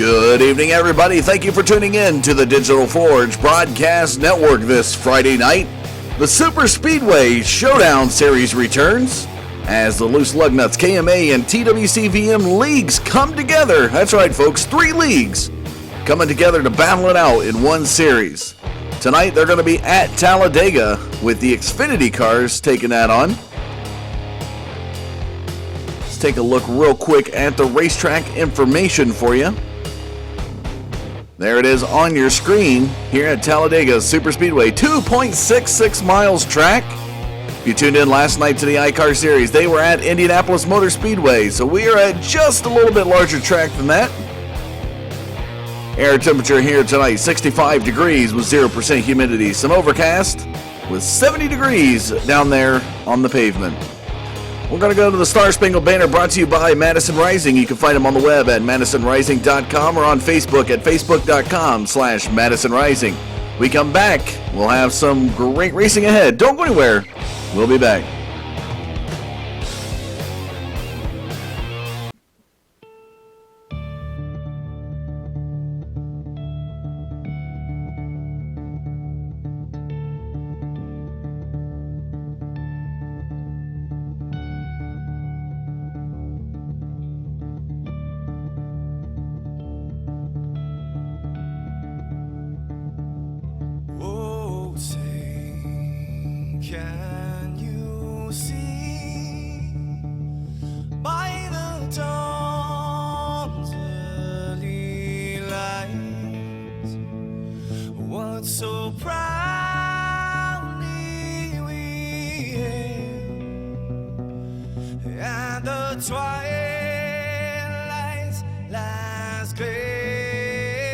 Good evening, everybody. Thank you for tuning in to the Digital Forge Broadcast Network this Friday night. The Super Speedway Showdown Series returns as the Loose Lugnuts KMA and TWCVM leagues come together. That's right, folks, 3 leagues coming together to battle it out in one series. Tonight, they're going to be at Talladega with the Xfinity cars taking that on. Let's take a look real quick at the racetrack information for you. There it is on your screen here at Talladega Super Speedway. 2.66 miles track. If you tuned in last night to the iCar Series, they were at Indianapolis Motor Speedway, so we are at just a little bit larger track than that. Air temperature here tonight, 65 degrees with 0% humidity. Some overcast with 70 degrees down there on the pavement. We're going to go to the Star Spangled Banner brought to you by Madison Rising. You can find them on the web at madisonrising.com or on Facebook at facebook.com/Madison Rising. We come back, we'll have some great racing ahead. Don't go anywhere. We'll be back. Can you see by the dawn's early light what so proudly we hailed at the twilight's last gleaming,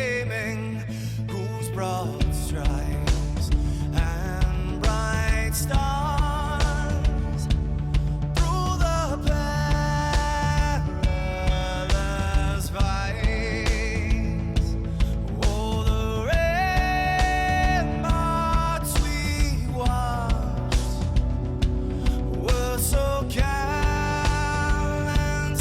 whose broad stripes and bright stars through the perilous fights, oh, the ramparts we watched were so calm and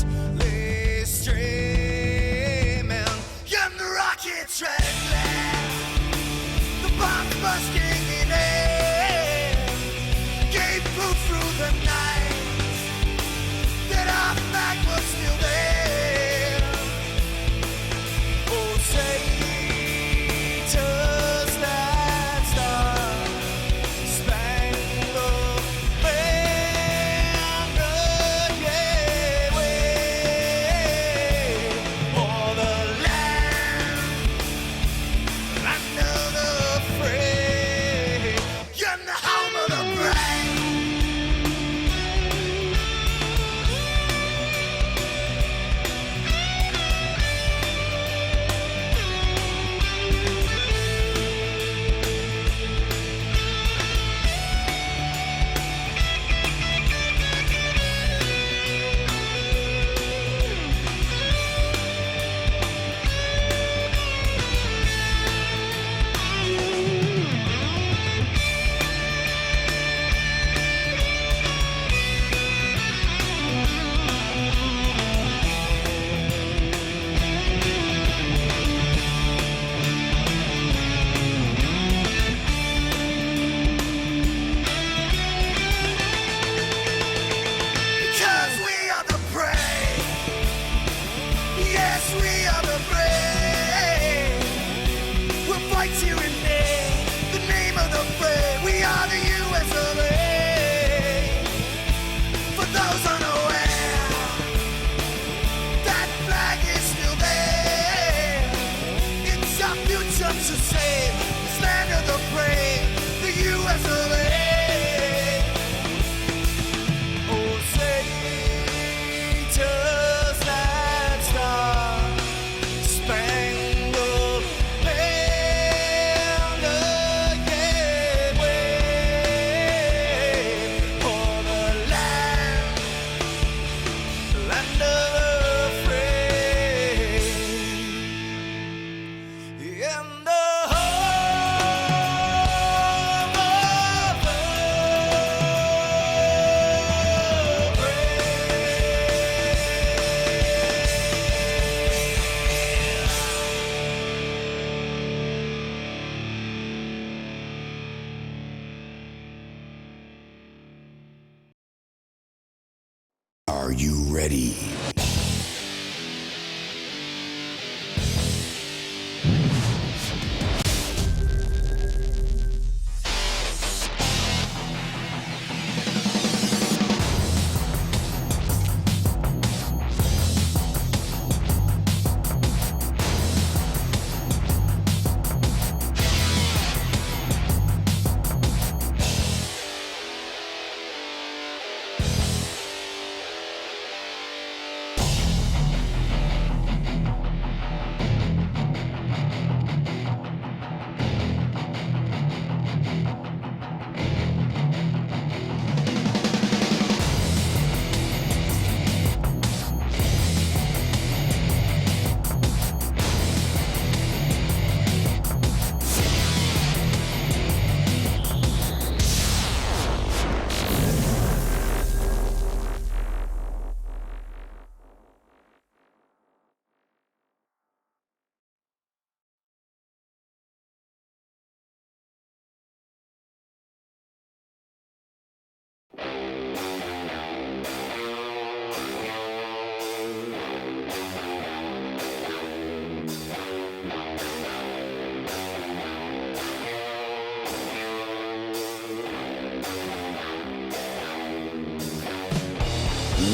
you ready?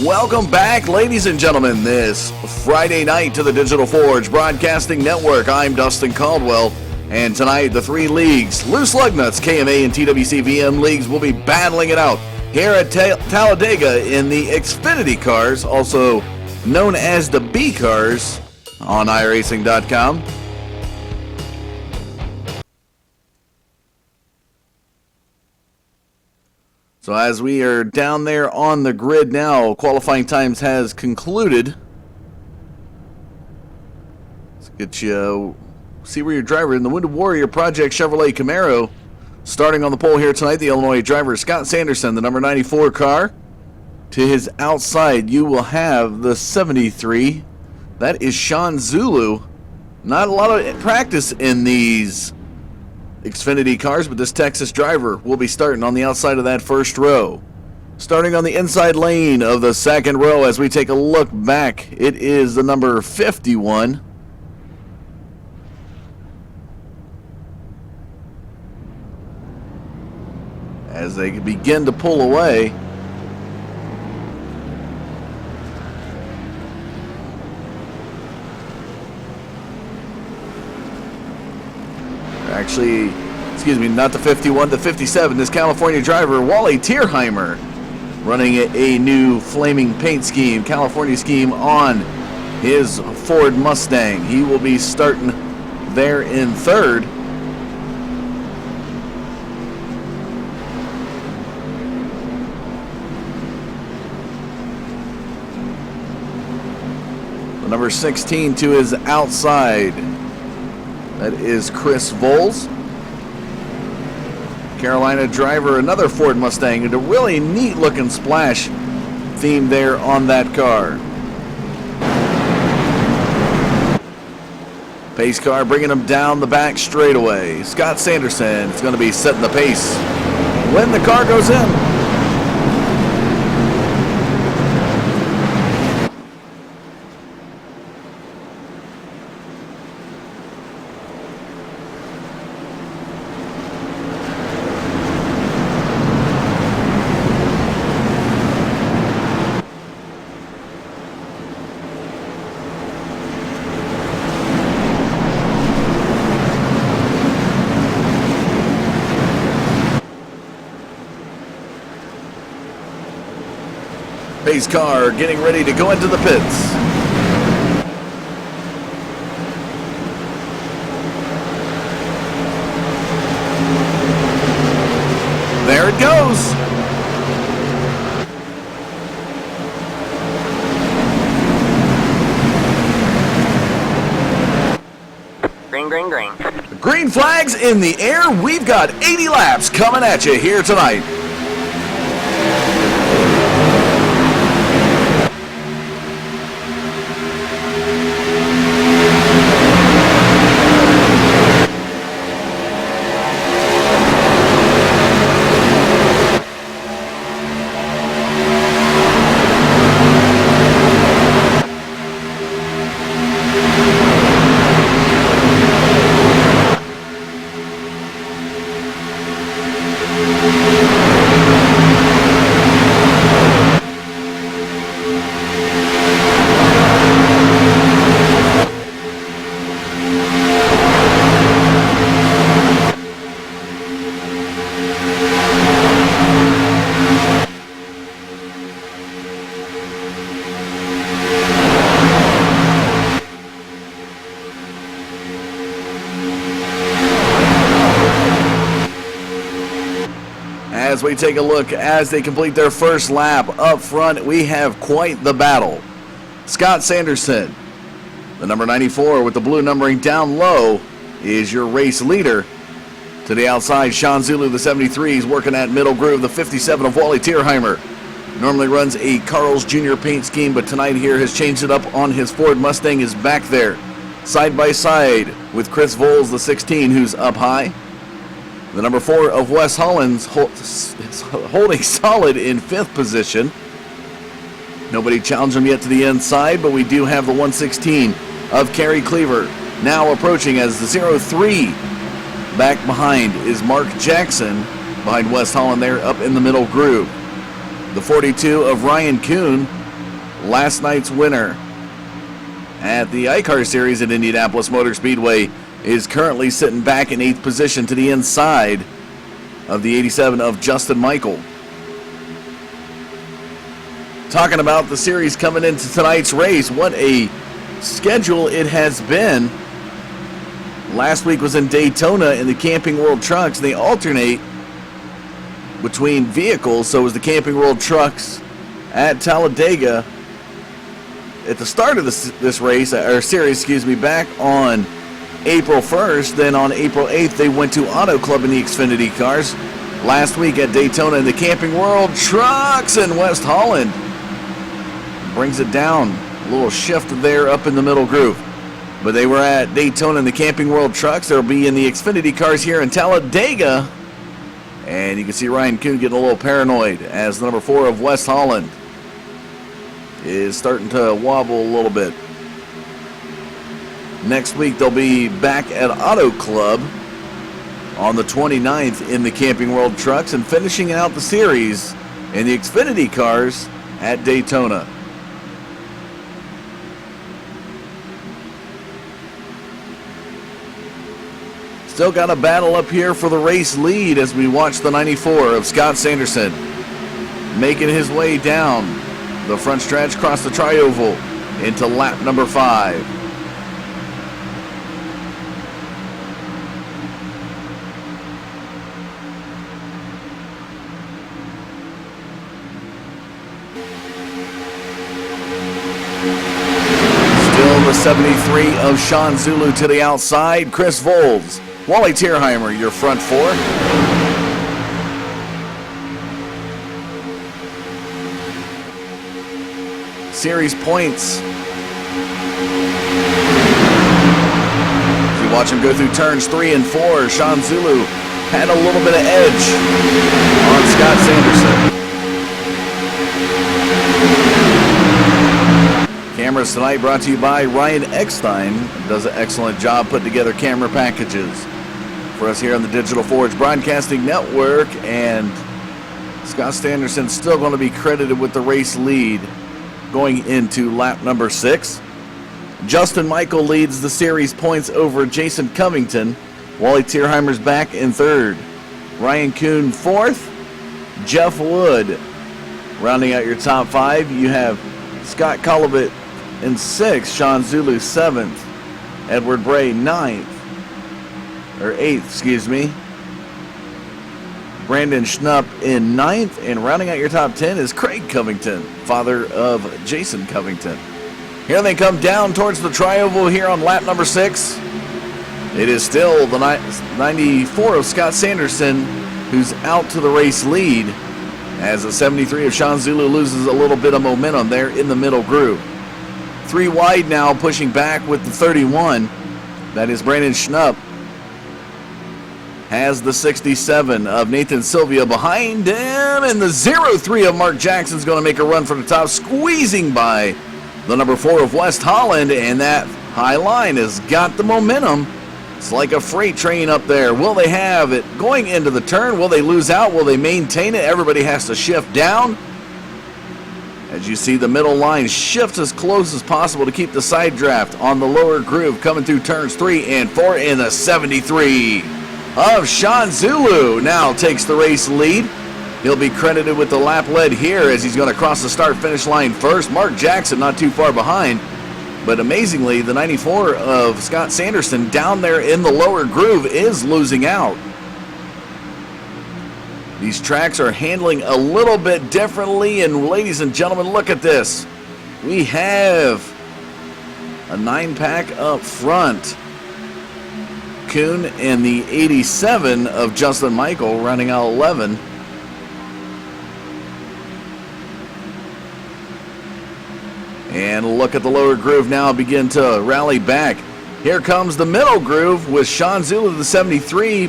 Welcome back, ladies and gentlemen, this Friday night to the Digital Forge Broadcasting Network. I'm Dustin Caldwell, and tonight the three leagues, Loose Lugnuts, KMA, and TWC VM leagues will be battling it out here at Talladega in the Xfinity cars, also known as the B cars, on iRacing.com. So as we are down there on the grid now, qualifying times has concluded. Let's get you, see where your driver in the Wounded Warrior Project Chevrolet Camaro. Starting on the pole here tonight, the Illinois driver Scott Sanderson, the number 94 car. To his outside, you will have the 73. That is Sean Zulu. Not a lot of practice in these Xfinity cars, but this Texas driver will be starting on the outside of that first row. Starting on the inside lane of the second row as we take a look back, it is the number 51. As they begin to pull away. Actually, excuse me, not the 51, the 57. This California driver, Wally Tierheimer, running a new flaming paint scheme, California scheme on his Ford Mustang. He will be starting there in third. The number 16 to his outside. That is Chris Voles. Carolina driver, another Ford Mustang, and a really neat looking splash theme there on that car. Pace car bringing him down the back straightaway. Scott Sanderson is going to be setting the pace when the car goes in. Pace car getting ready to go into the pits. There it goes. Green, green, green. Green flags in the air. We've got 80 laps coming at you here tonight. As we take a look as they complete their first lap up front, we have quite the battle. Scott Sanderson, the number 94 with the blue numbering down low, is your race leader. To the outside, Sean Zulu, the 73, is working at middle groove. The 57 of Wally Tierheimer normally runs a Carl's Jr. paint scheme, but tonight here has changed it up on his Ford Mustang, is back there side by side with Chris Voles, the 16, who's up high. The number 4 of Wes Holland's holding solid in 5th position. Nobody challenged him yet to the inside, but we do have the 116 of Kerry Cleaver now approaching as the 03. Back behind is Mark Jackson, behind Wes Holland there up in the middle groove. The 42 of Ryan Kuhn, last night's winner at the iCar Series at Indianapolis Motor Speedway, is currently sitting back in 8th position to the inside of the 87 of Justin Michael. Talking about the series coming into tonight's race, what a schedule it has been. Last week was in Daytona in the Camping World Trucks. They alternate between vehicles, so it was the Camping World Trucks at Talladega at the start of this race, or series, back on April 1st. Then on April 8th, they went to Auto Club in the Xfinity cars. Last week at Daytona in the Camping World Trucks, and West Holland brings it down. A little shift there up in the middle groove. But they were at Daytona in the Camping World Trucks. They'll be in the Xfinity cars here in Talladega. And you can see Ryan Kuhn getting a little paranoid as the number 4 of West Holland is starting to wobble a little bit. Next week, they'll be back at Auto Club on the 29th in the Camping World Trucks and finishing out the series in the Xfinity cars at Daytona. Still got a battle up here for the race lead as we watch the 94 of Scott Sanderson making his way down the front stretch across the tri-oval into lap number 5. Still the 73 of Sean Zulu to the outside. Chris Voles, Wally Tierheimer, your front 4. Series points. If you watch him go through turns 3 and 4, Sean Zulu had a little bit of edge on Scott Sanderson. Cameras tonight brought to you by Ryan Eckstein. Does an excellent job putting together camera packages for us here on the Digital Forge Broadcasting Network. And Scott Sanderson still going to be credited with the race lead going into lap number 6. Justin Michael leads the series points over Jason Covington. Wally Tierheimer's back in 3rd. Ryan Kuhn 4th. Jeff Wood rounding out your top 5. You have Scott Collivat in 6th. Sean Zulu 7th. Edward Bray 9th. Or 8th, Brandon Schnupp in 9th, and rounding out your top 10 is Craig Covington, father of Jason Covington. Here they come down towards the tri-oval here on lap number 6. It is still the 94 of Scott Sanderson who's out to the race lead as the 73 of Sean Zulu loses a little bit of momentum there in the middle groove. 3 wide now, pushing back with the 31. That is Brandon Schnupp. Has the 67 of Nathan Sylvia behind him, and the 03 of Mark Jackson's going to make a run for the top, squeezing by the number 4 of West Holland, and that high line has got the momentum. It's like a freight train up there. Will they have it going into the turn? Will they lose out? Will they maintain it? Everybody has to shift down. As you see, the middle line shifts as close as possible to keep the side draft on the lower groove coming through turns 3 and 4 in the 73 of Sean Zulu. Now takes the race lead. He'll be credited with the lap lead here as he's going to cross the start-finish line first. Mark Jackson not too far behind. But amazingly, the 94 of Scott Sanderson down there in the lower groove is losing out. These tracks are handling a little bit differently, and ladies and gentlemen, look at this. We have a 9-pack up front. Kuhn and the 87 of Justin Michael running out 11. And look at the lower groove now begin to rally back. Here comes the middle groove with Sean Zulu, the 73.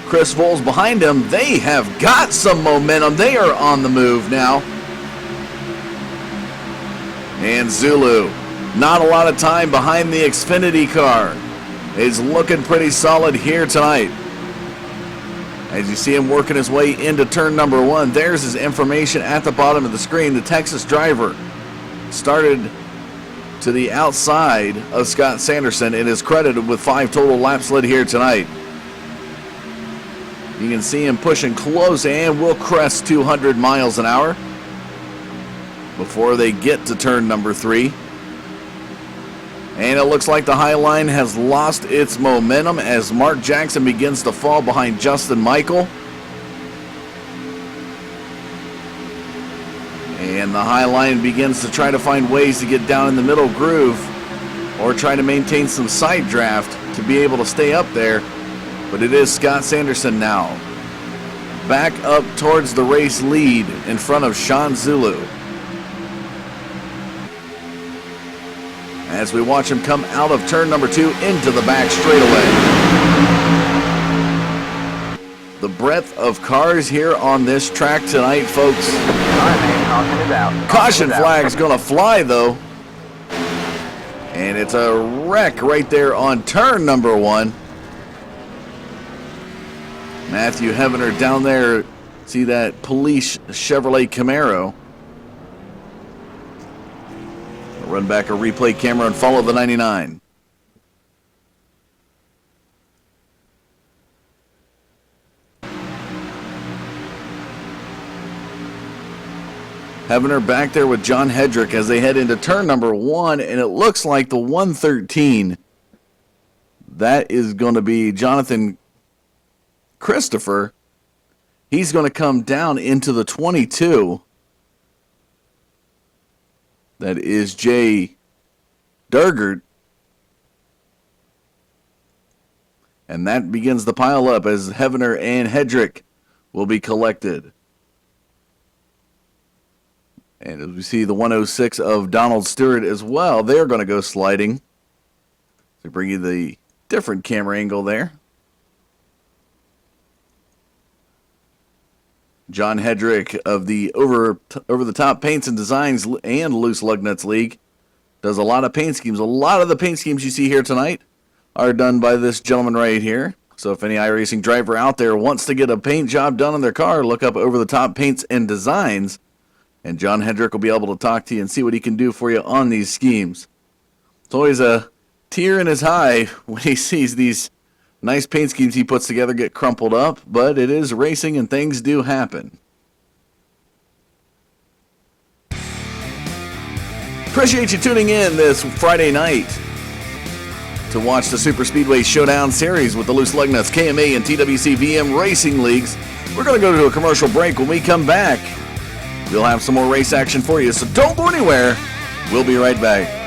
Chris Voles behind him. They have got some momentum. They are on the move now. And Zulu, not a lot of time behind the Xfinity car. Is looking pretty solid here tonight. As you see him working his way into turn number 1. There's his information at the bottom of the screen. The Texas driver started to the outside of Scott Sanderson and is credited with 5 total laps led here tonight. You can see him pushing close and will crest 200 miles an hour before they get to turn number 3. And it looks like the high line has lost its momentum as Mark Jackson begins to fall behind Justin Michael. And the high line begins to try to find ways to get down in the middle groove or try to maintain some side draft to be able to stay up there. But it is Scott Sanderson now, back up towards the race lead in front of Sean Zulu. As we watch him come out of turn number 2 into the back straightaway. The breadth of cars here on this track tonight, folks. All right, man. Caution is out. Caution flag's gonna fly though. And it's a wreck right there on turn number 1. Matthew Heavener down there. See that police Chevrolet Camaro. Run back a replay camera and follow the 99. Heavener back there with John Hedrick as they head into turn number 1, and it looks like the 113, that is going to be Jonathan Christopher. He's going to come down into the 22. That is Jay Durgert. And that begins the pile up as Heavener and Hedrick will be collected. And as we see the 106 of Donald Stewart as well, they're going to go sliding. To bring you the different camera angle there. John Hedrick of the Over the Top Paints and Designs and Loose Lug Nuts League does a lot of paint schemes. A lot of the paint schemes you see here tonight are done by this gentleman right here. So if any iRacing driver out there wants to get a paint job done on their car, look up Over the Top Paints and Designs. And John Hedrick will be able to talk to you and see what he can do for you on these schemes. It's always a tear in his eye when he sees these nice paint schemes he puts together get crumpled up, but it is racing and things do happen. Appreciate you tuning in this Friday night to watch the Super Speedway Showdown Series with the Loose Lug Nuts KMA and TWC VM Racing Leagues. We're going to go to a commercial break. When we come back, we'll have some more race action for you, so don't go anywhere. We'll be right back.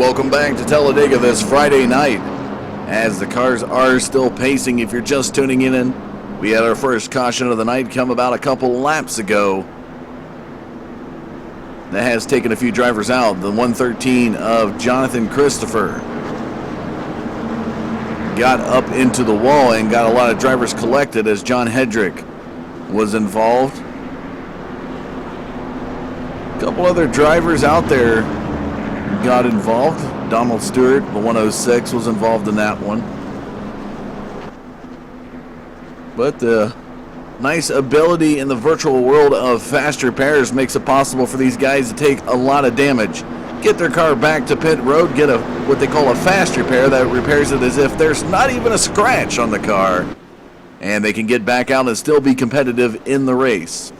Welcome back to Talladega this Friday night. As the cars are still pacing, if you're just tuning in, we had our first caution of the night come about a couple laps ago. That has taken a few drivers out. The 113 of Jonathan Christopher got up into the wall and got a lot of drivers collected as John Hedrick was involved. A couple other drivers out there got involved. Donald Stewart, the 106, was involved in that one. But the nice ability in the virtual world of fast repairs makes it possible for these guys to take a lot of damage, get their car back to pit road, get what they call a fast repair that repairs it as if there's not even a scratch on the car, and they can get back out and still be competitive in the race.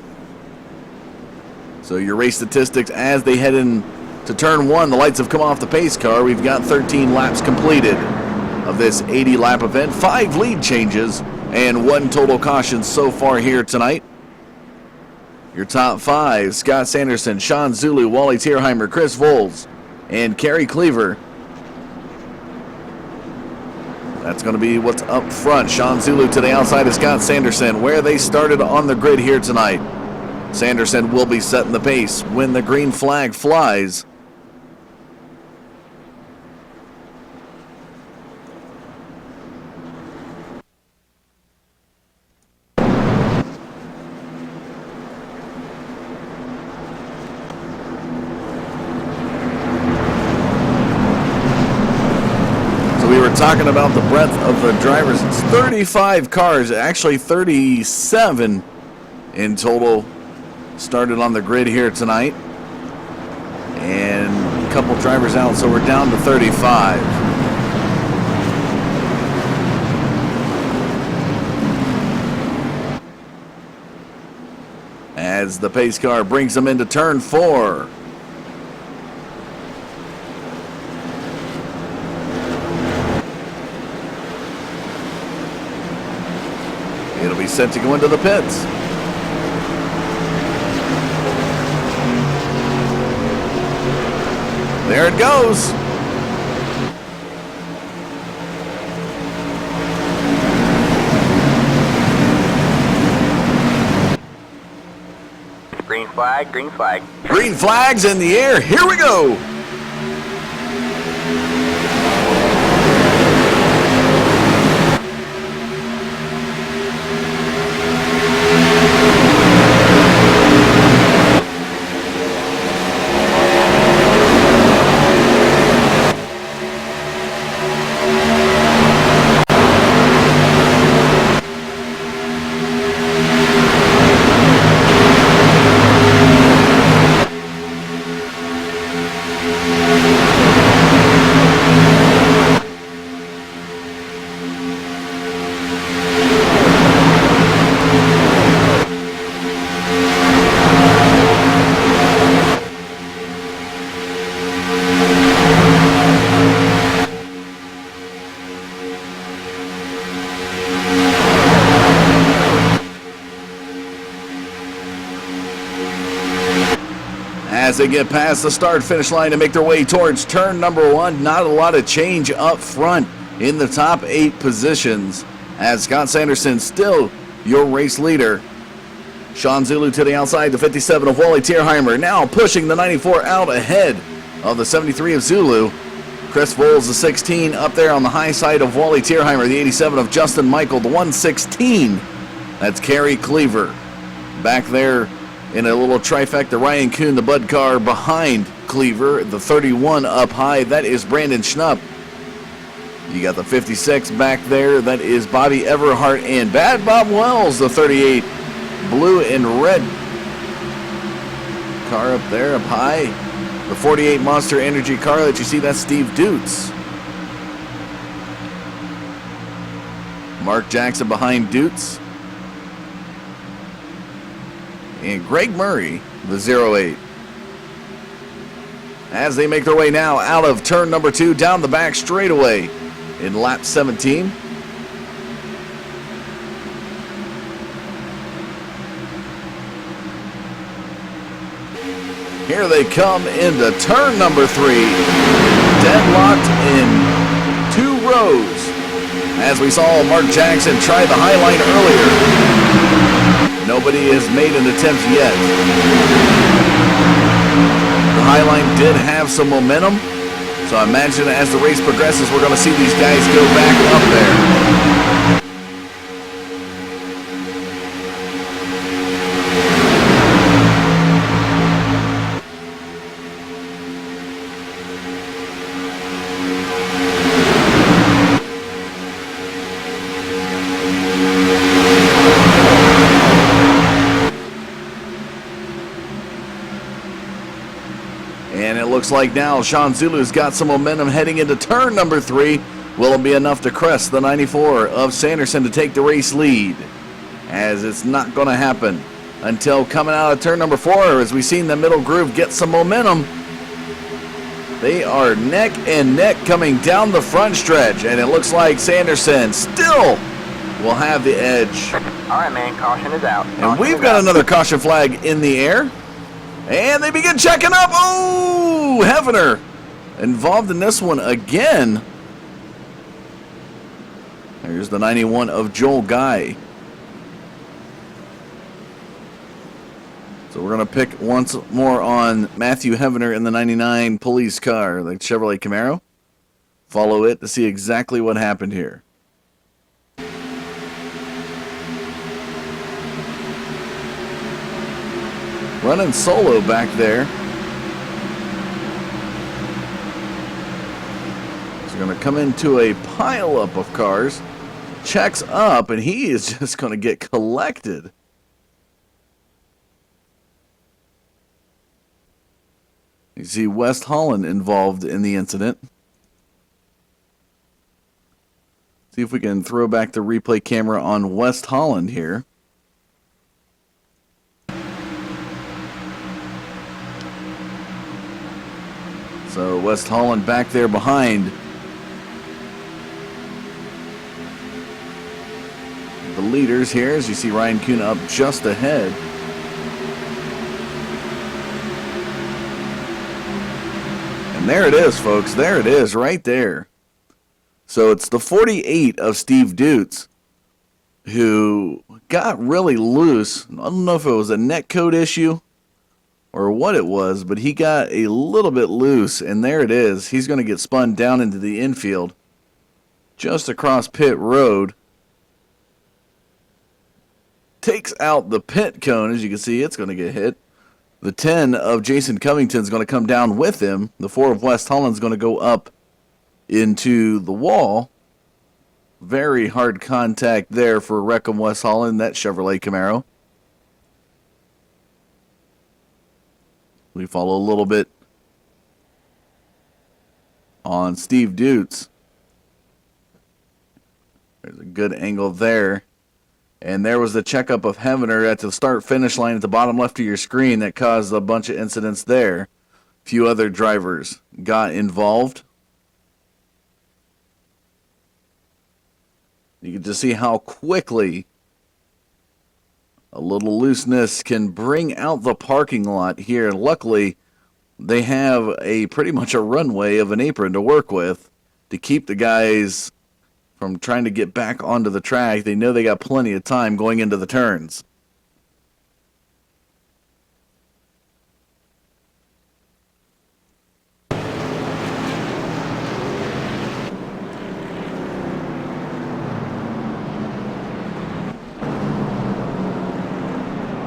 So your race statistics as they head in to turn one, the lights have come off the pace car. We've got 13 laps completed of this 80-lap event, 5 lead changes, and 1 total caution so far here tonight. Your top 5, Scott Sanderson, Sean Zulu, Wally Tierheimer, Chris Voles, and Kerry Cleaver. That's going to be what's up front. Sean Zulu to the outside of Scott Sanderson, where they started on the grid here tonight. Sanderson will be setting the pace when the green flag flies. Talking about the breadth of the drivers, it's 35 cars, actually 37 in total, started on the grid here tonight, and a couple drivers out, so we're down to 35. As the pace car brings them into turn 4. It'll be set to go into the pits. There it goes. Green flag, green flag. Green flags in the air. Here we go. As they get past the start-finish line and make their way towards turn number 1, not a lot of change up front in the top 8 positions, as Scott Sanderson still your race leader. Sean Zulu to the outside, the 57 of Wally Tierheimer, now pushing the 94 out ahead of the 73 of Zulu. Chris Voles, the 16, up there on the high side of Wally Tierheimer, the 87 of Justin Michael, the 116, that's Kerry Cleaver. Back there in a little trifecta, Ryan Kuhn, the Bud car behind Cleaver, the 31 up high, that is Brandon Schnupp. You got the 56 back there, that is Bobby Everhart, and Bad Bob Wells, the 38, blue and red car up there, up high. The 48 Monster Energy car that you see, that's Steve Dutz. Mark Jackson behind Dutz. And Greg Murray, the 08. As they make their way now out of turn number 2, down the back straightaway in lap 17. Here they come into turn number 3. deadlocked in 2 rows. As we saw Mark Jackson try the high line earlier. Nobody has made an attempt yet. The high line did have some momentum. So I imagine as the race progresses, we're going to see these guys go back up there. And it looks like now Sean Zulu's got some momentum heading into turn number 3. Will it be enough to crest the 94 of Sanderson to take the race lead? As it's not going to happen until coming out of turn number 4, as we've seen the middle groove get some momentum. They are neck and neck coming down the front stretch, and it looks like Sanderson still will have the edge. All right, man, caution is out. And we've got another caution flag in the air. And they begin checking up. Oh, Hefner involved in this one again. Here's the 91 of Joel Guy. So we're going to pick once more on Matthew Hefner in the 99 police car, the Chevrolet Camaro. Follow it to see exactly what happened here. Running solo back there. He's going to come into a pileup of cars. Checks up, and he is just going to get collected. You see West Holland involved in the incident. See if we can throw back the replay camera on West Holland here. So West Holland back there behind the leaders here, as you see Ryan Kuhn up just ahead. And there it is, folks. There it is, right there. So it's the 48 of Steve Dutz who got really loose. I don't know if it was a netcode issue or what it was, but he got a little bit loose, and there it is. He's going to get spun down into the infield just across pit road. Takes out the pit cone. As you can see, it's going to get hit. The 10 of Jason Covington is going to come down with him. The 4 of West Holland is going to go up into the wall. Very hard contact there for Wreckham West Holland, that Chevrolet Camaro. We follow a little bit on Steve Dutz. There's a good angle there. And there was the checkup of Hefner at the start-finish line at the bottom left of your screen that caused a bunch of incidents there. A few other drivers got involved. You can just see how quickly a little looseness can bring out the parking lot here. Luckily, they have pretty much a runway of an apron to work with to keep the guys from trying to get back onto the track. They know they got plenty of time going into the turns.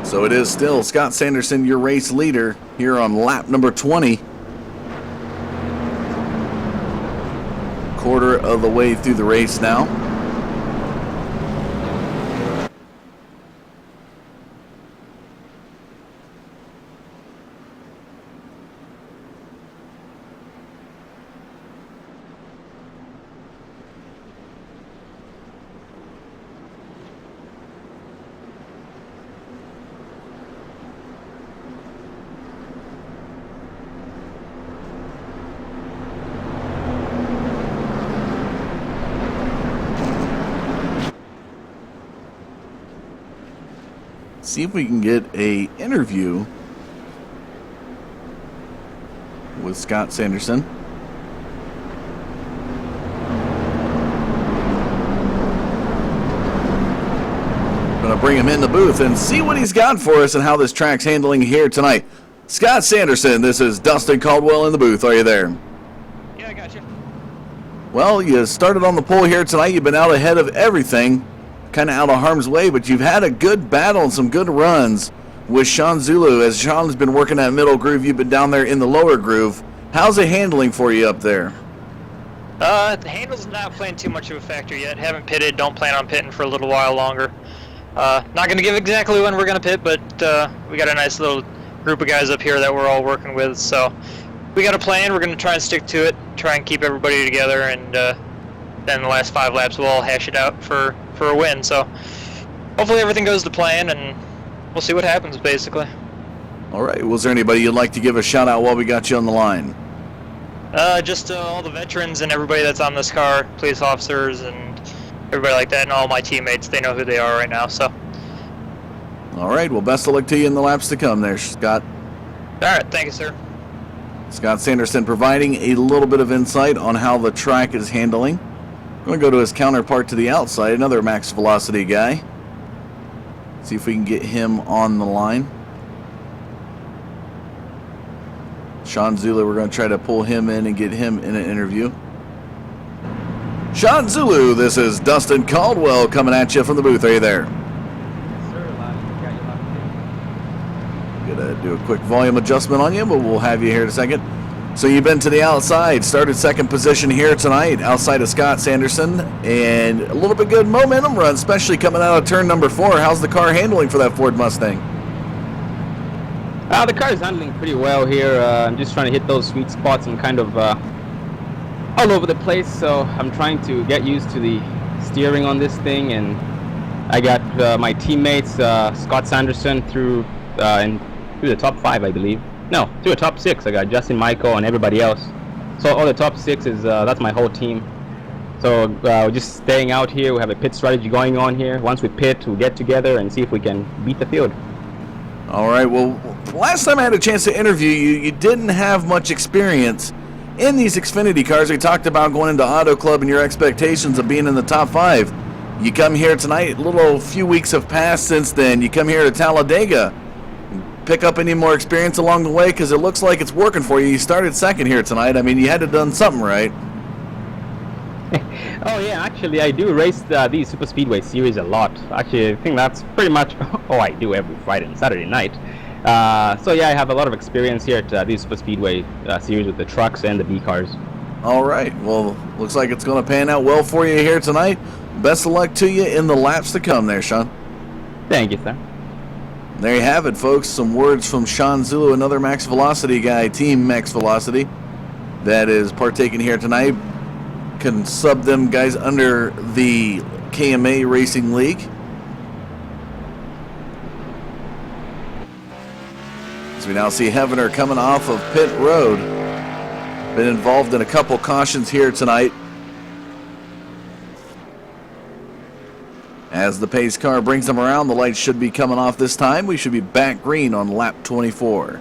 So it is still Scott Sanderson, your race leader, here on lap number 20. Quarter of the way through the race now. See if we can get an interview with Scott Sanderson. going to bring him in the booth and see what he's got for us and how this track's handling here tonight. Scott Sanderson, this is Dustin Caldwell in the booth. Are you there? Yeah, I got you. Well, you started on the pole here tonight. You've been out ahead of everything, kind of out of harm's way, but you've had a good battle and some good runs with Sean Zulu. As Sean's been working that middle groove, you've been down there in the lower groove. How's it handling for you up there? The handle's not playing too much of a factor yet. Haven't pitted, don't plan on pitting for a little while longer. Not going to give exactly when we're going to pit, but we got a nice little group of guys up here that we're all working with, so we got a plan. We're going to try and stick to it, try and keep everybody together, and then the last 5 laps we'll all hash it out for a win. So hopefully everything goes to plan, and we'll see what happens, basically. All right. Was there anybody you'd like to give a shout out while we got you on the line? Just all the veterans and everybody that's on this car, police officers and everybody like that, and all my teammates. They know who they are right now, so. All right. Well, best of luck to you in the laps to come there, Scott. All right. Thank you, sir. Scott Sanderson providing a little bit of insight on how the track is handling. I'm going to go to his counterpart to the outside, another max velocity guy. See if we can get him on the line. Sean Zulu, we're going to try to pull him in and get him in an interview. Sean Zulu, this is Dustin Caldwell coming at you from the booth. Are you there? Gonna do a quick volume adjustment on you, but we'll have you here in a second. So you've been to the outside, started second position here tonight, outside of Scott Sanderson, and a little bit good momentum run, especially coming out of turn number 4. How's the car handling for that Ford Mustang? The car is handling pretty well here. I'm just trying to hit those sweet spots. I'm kind of all over the place, so I'm trying to get used to the steering on this thing. And I got my teammates, Scott Sanderson, through the top 5, I believe. No, through the top 6. I got Justin, Michael, and everybody else. So all the top 6 is that's my whole team. So we're just staying out here. We have a pit strategy going on here. Once we pit, we'll get together and see if we can beat the field. All right, well, last time I had a chance to interview you, you didn't have much experience in these Xfinity cars. We talked about going into Auto Club and your expectations of being in the top 5. You come here tonight, a few weeks have passed since then. You come here to Talladega. Pick up any more experience along the way, because it looks like it's working for you. You started second here tonight. I mean, you had to have done something right. Oh yeah, actually I do race these Super Speedway series a lot. Actually, I think that's pretty much all I do every Friday and Saturday night. So yeah, I have a lot of experience here at these Super Speedway series with the trucks and the B cars. All right, well, looks like it's going to pan out well for you here tonight. Best of luck to you in the laps to come there, Sean. Thank you, sir. There you have it, folks. Some words from Sean Zulu, another Max Velocity guy, Team Max Velocity, that is partaking here tonight. Can sub them guys under the KMA Racing League. So we now see Heavener coming off of pit road. Been involved in a couple cautions here tonight. As the pace car brings them around, the lights should be coming off this time. We should be back green on lap 24.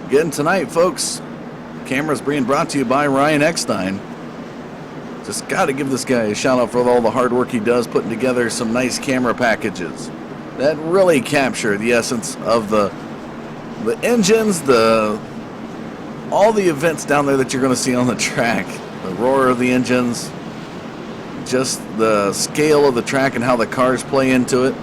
Again tonight, folks, cameras being brought to you by Ryan Eckstein. Just got to give this guy a shout out for all the hard work he does putting together some nice camera packages that really capture the essence of the engines, all the events down there that you're going to see on the track, the roar of the engines, just the scale of the track and how the cars play into it.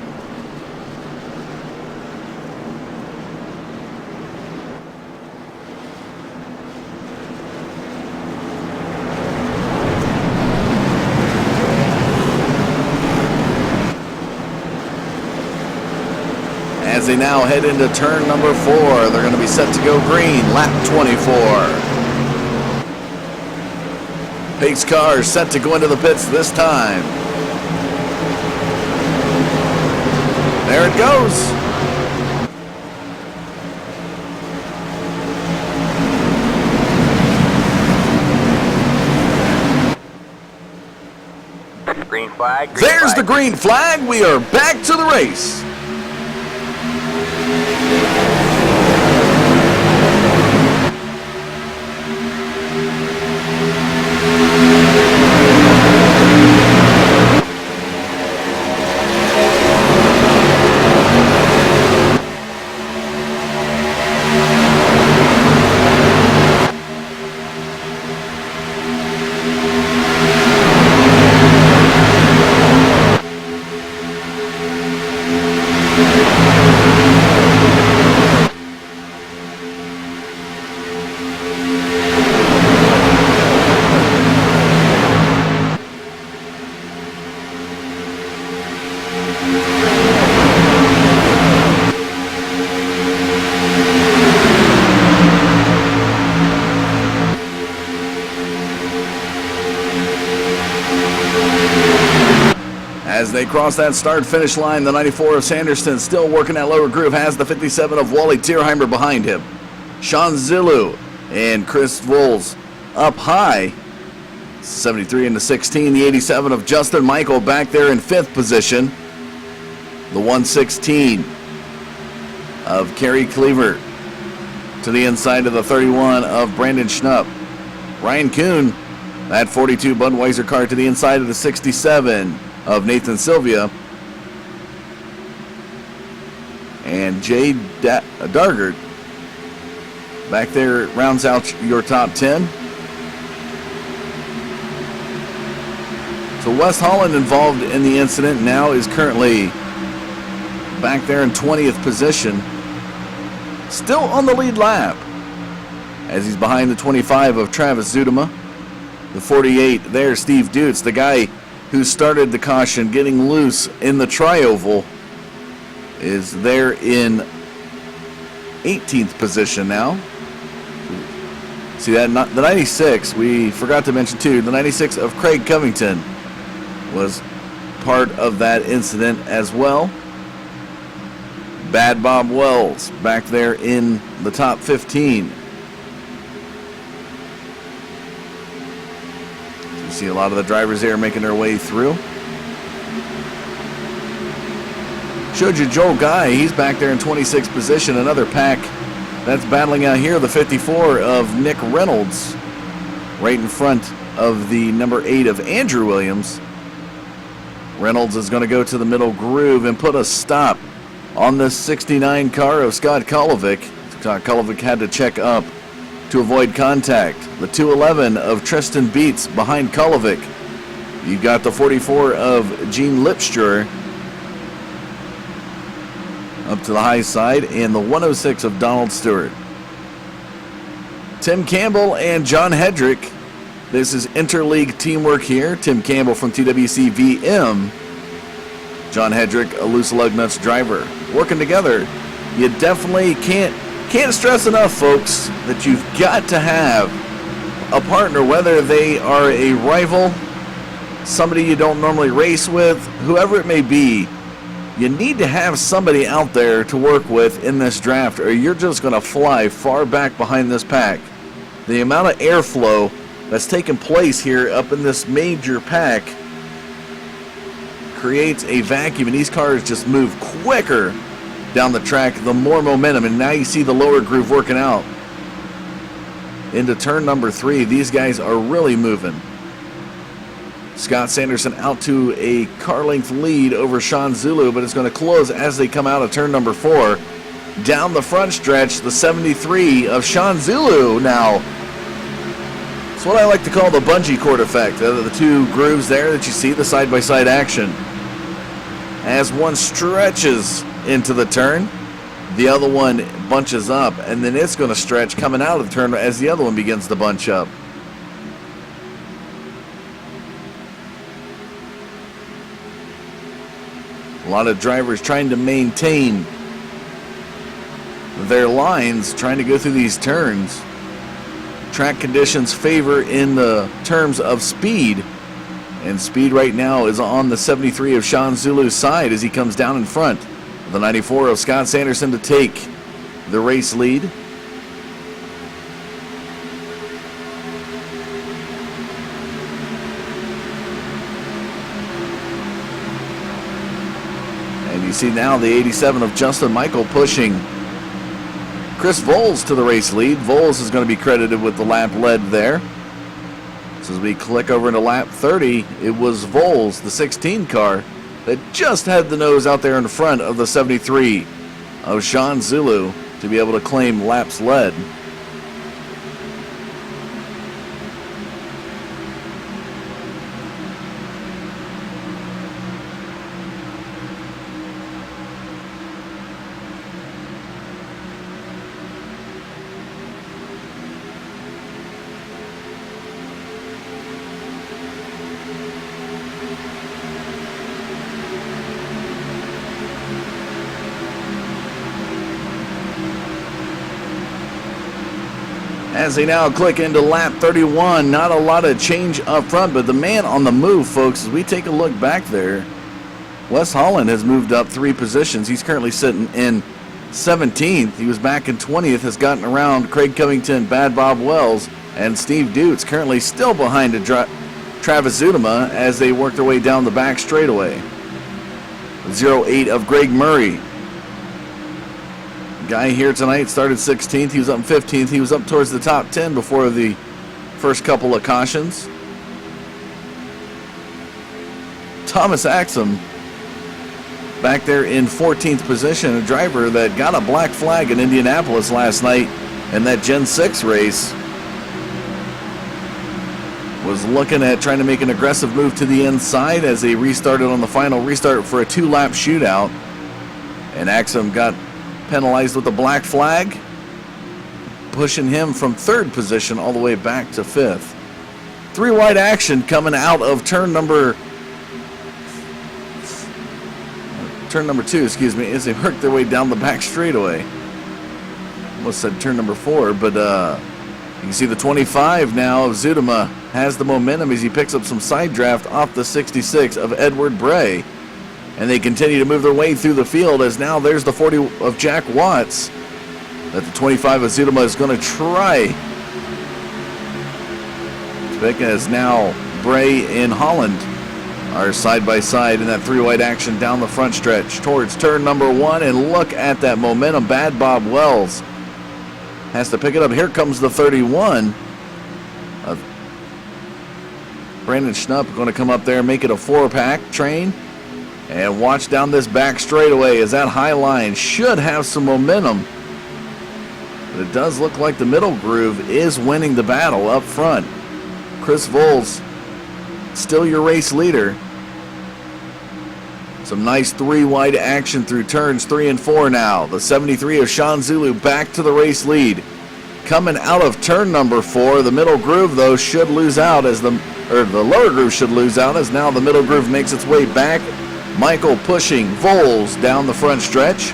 as they now head into turn number 4. They're going to be set to go green, lap 24. Pace car set to go into the pits this time. There it goes. Green flag. There's the green flag. We are back to the race. As they cross that start-finish line, the 94 of Sanderson still working that lower groove, has the 57 of Wally Tierheimer behind him. Sean Zulu and Chris Voles up high. 73 into 16, the 87 of Justin Michael back there in 5th position. The 116 of Kerry Cleaver to the inside of the 31 of Brandon Schnupp. Ryan Kuhn, that 42 Budweiser car to the inside of the 67 of Nathan Sylvia. And Jay Dargert back there rounds out your top 10. So Wes Holland, involved in the incident, now is currently back there in 20th position. Still on the lead lap, as he's behind the 25 of Travis Zudema. The 48 there, Steve Dutz, the guy who started the caution getting loose in the tri-oval, is there in 18th position now. See that, the 96, we forgot to mention too, the 96 of Craig Covington was part of that incident as well. Bad Bob Wells back there in the top 15. See a lot of the drivers there making their way through. Showed you Joel Guy, he's back there in 26th position. Another pack that's battling out here, the 54 of Nick Reynolds, right in front of the number 8 of Andrew Williams. Reynolds is going to go to the middle groove and put a stop on the 69 car of Scott Kolovic. Scott Kolovic had to check up to avoid contact. The 211 of Tristan Beats behind Kolovic. You've got the 44 of Gene Lipstra up to the high side, and the 106 of Donald Stewart. Tim Campbell and John Hedrick. This is interleague teamwork here. Tim Campbell from TWC VM. John Hedrick, a loose lug nuts driver. Working together. You definitely can't stress enough, folks, that you've got to have a partner, whether they are a rival, somebody you don't normally race with, whoever it may be. You need to have somebody out there to work with in this draft, or you're just going to fly far back behind this pack. The amount of airflow that's taking place here up in this major pack creates a vacuum, and these cars just move quicker down the track, the more momentum. And now you see the lower groove working out into turn number 3. These guys are really moving. Scott Sanderson out to a car length lead over Sean Zulu, but it's going to close as they come out of turn number 4. Down the front stretch, the 73 of Sean Zulu now. It's what I like to call the bungee cord effect. The two grooves there that you see, the side-by-side action. As one stretches into the turn, the other one bunches up, and then it's going to stretch coming out of the turn as the other one begins to bunch up. A lot of drivers trying to maintain their lines trying to go through these turns. Track conditions favor in the terms of speed. And speed right now is on the 73 of Sean Zulu's side as he comes down in front. The 94 of Scott Sanderson to take the race lead. And you see now the 87 of Justin Michael pushing Chris Voles to the race lead. Voles is going to be credited with the lap led there. So as we click over into lap 30, it was Voles, the 16 car, that just had the nose out there in front of the 73 of Sean Zulu to be able to claim laps led. As they now click into lap 31, not a lot of change up front, but the man on the move, folks, as we take a look back there, Wes Holland has moved up 3 positions. He's currently sitting in 17th. He was back in 20th, has gotten around Craig Covington, Bad Bob Wells, and Steve Dutz, currently still behind Travis Zutema as they work their way down the back straightaway. 08 of Greg Murray. Guy here tonight started 16th. He was up in 15th. He was up towards the top 10 before the first couple of cautions. Thomas Axum back there in 14th position, a driver that got a black flag in Indianapolis last night in that Gen 6 race. Was looking at trying to make an aggressive move to the inside as they restarted on the final restart for a 2-lap shootout. And Axum got penalized with a black flag, pushing him from 3rd position all the way back to 5th. 3 wide action coming out of turn number 2, excuse me, as they work their way down the back straightaway. Almost said turn number 4, but you can see the 25 now of Zutema has the momentum as he picks up some side draft off the 66 of Edward Bray. And they continue to move their way through the field as now there's the 40 of Jack Watts that the 25 of Zutema is going to try to pick, as now Bray and Holland are side by side in that 3-wide action down the front stretch towards turn number 1. And look at that momentum. Bad Bob Wells has to pick it up. Here comes the 31 of Brandon Schnupp, going to come up there and make it a 4-pack train. And watch down this back straightaway as that high line should have some momentum. But it does look like the middle groove is winning the battle up front. Chris Voles, still your race leader. Some nice 3-wide action through turns 3 and 4 now. The 73 of Sean Zulu back to the race lead. Coming out of turn number 4, the middle groove, though, should lose out as the lower groove should lose out as now the middle groove makes its way back. Michael pushing Voles down the front stretch.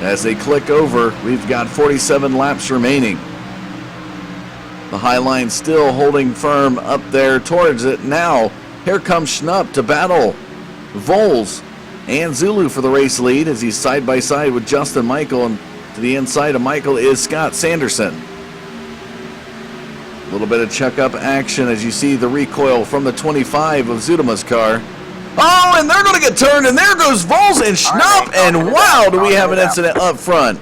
As they click over, we've got 47 laps remaining. The high line still holding firm up there towards it. Now, here comes Schnupp to battle Voles and Zulu for the race lead as he's side by side with Justin Michael. And to the inside of Michael is Scott Sanderson. A little bit of check-up action as you see the recoil from the 25 of Zutema's car. Oh, and they're going to get turned, and there goes Voles and Schnupp, and wow, do we have an incident up front.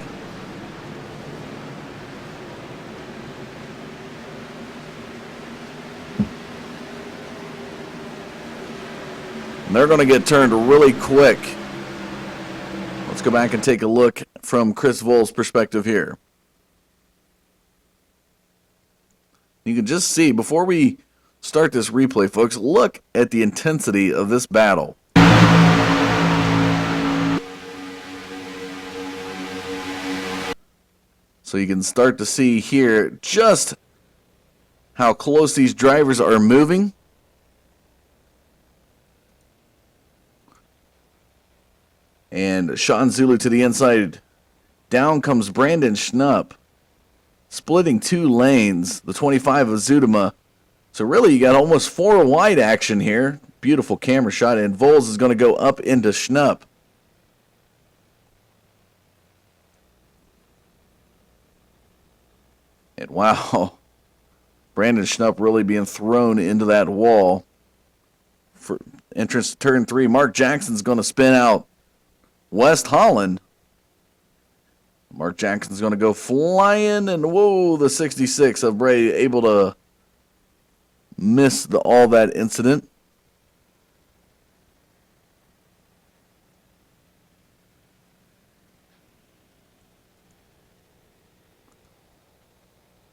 And they're going to get turned really quick. Let's go back and take a look from Chris Voles' perspective here. You can just see, before we start this replay, folks, look at the intensity of this battle. So you can start to see here just how close these drivers are moving. And Sean Zulu to the inside Down comes Brandon Schnupp, splitting 2 lanes, the 25 of Zudema. So really, you got almost 4 wide action here. Beautiful camera shot, and Vols is going to go up into Schnupp. And wow, Brandon Schnupp really being thrown into that wall. For entrance to turn 3, Mark Jackson's going to spin out West Holland. Mark Jackson's going to go flying, and whoa, the 66 of Bray able to miss all that incident.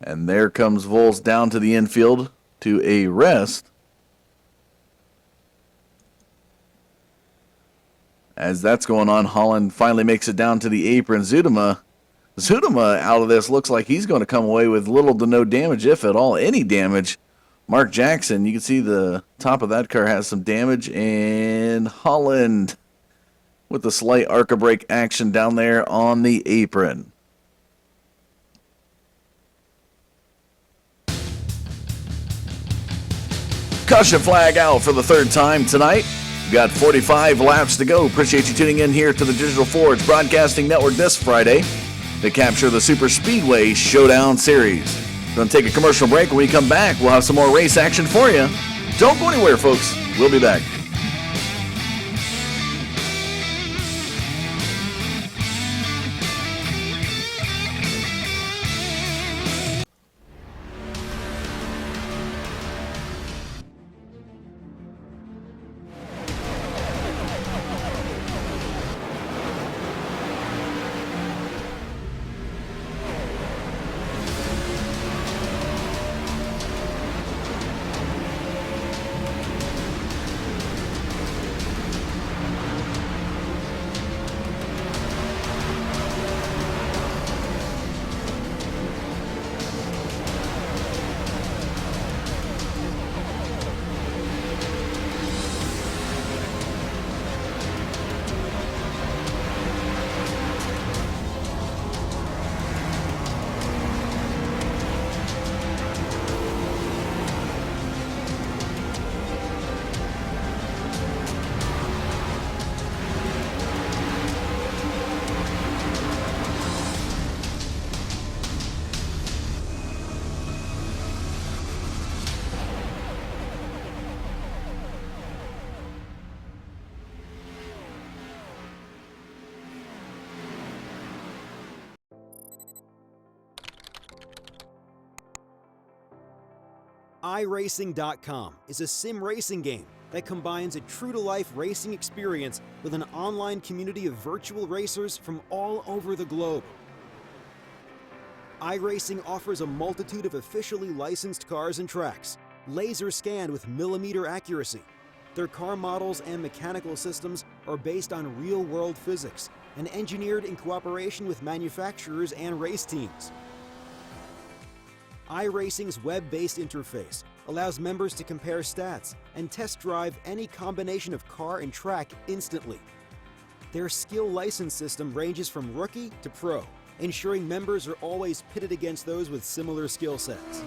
And there comes Vols down to the infield to a rest. As that's going on, Holland finally makes it down to the apron. Zudema out of this looks like he's going to come away with little to no damage, if at all any damage. Mark Jackson, you can see the top of that car has some damage, and Holland with the slight ARCA brake action down there on the apron. Caution flag out for the 3rd time tonight. We've got 45 laps to go. Appreciate you tuning in here to the Digital Forge Broadcasting Network this Friday to capture the Super Speedway Showdown Series. Going to take a commercial break. When we come back, we'll have some more race action for you. Don't go anywhere, folks. We'll be back. iRacing.com is a sim racing game that combines a true-to-life racing experience with an online community of virtual racers from all over the globe. iRacing offers a multitude of officially licensed cars and tracks, laser scanned with millimeter accuracy. Their car models and mechanical systems are based on real-world physics and engineered in cooperation with manufacturers and race teams. iRacing's web-based interface allows members to compare stats and test drive any combination of car and track instantly. Their skill license system ranges from rookie to pro, ensuring members are always pitted against those with similar skill sets.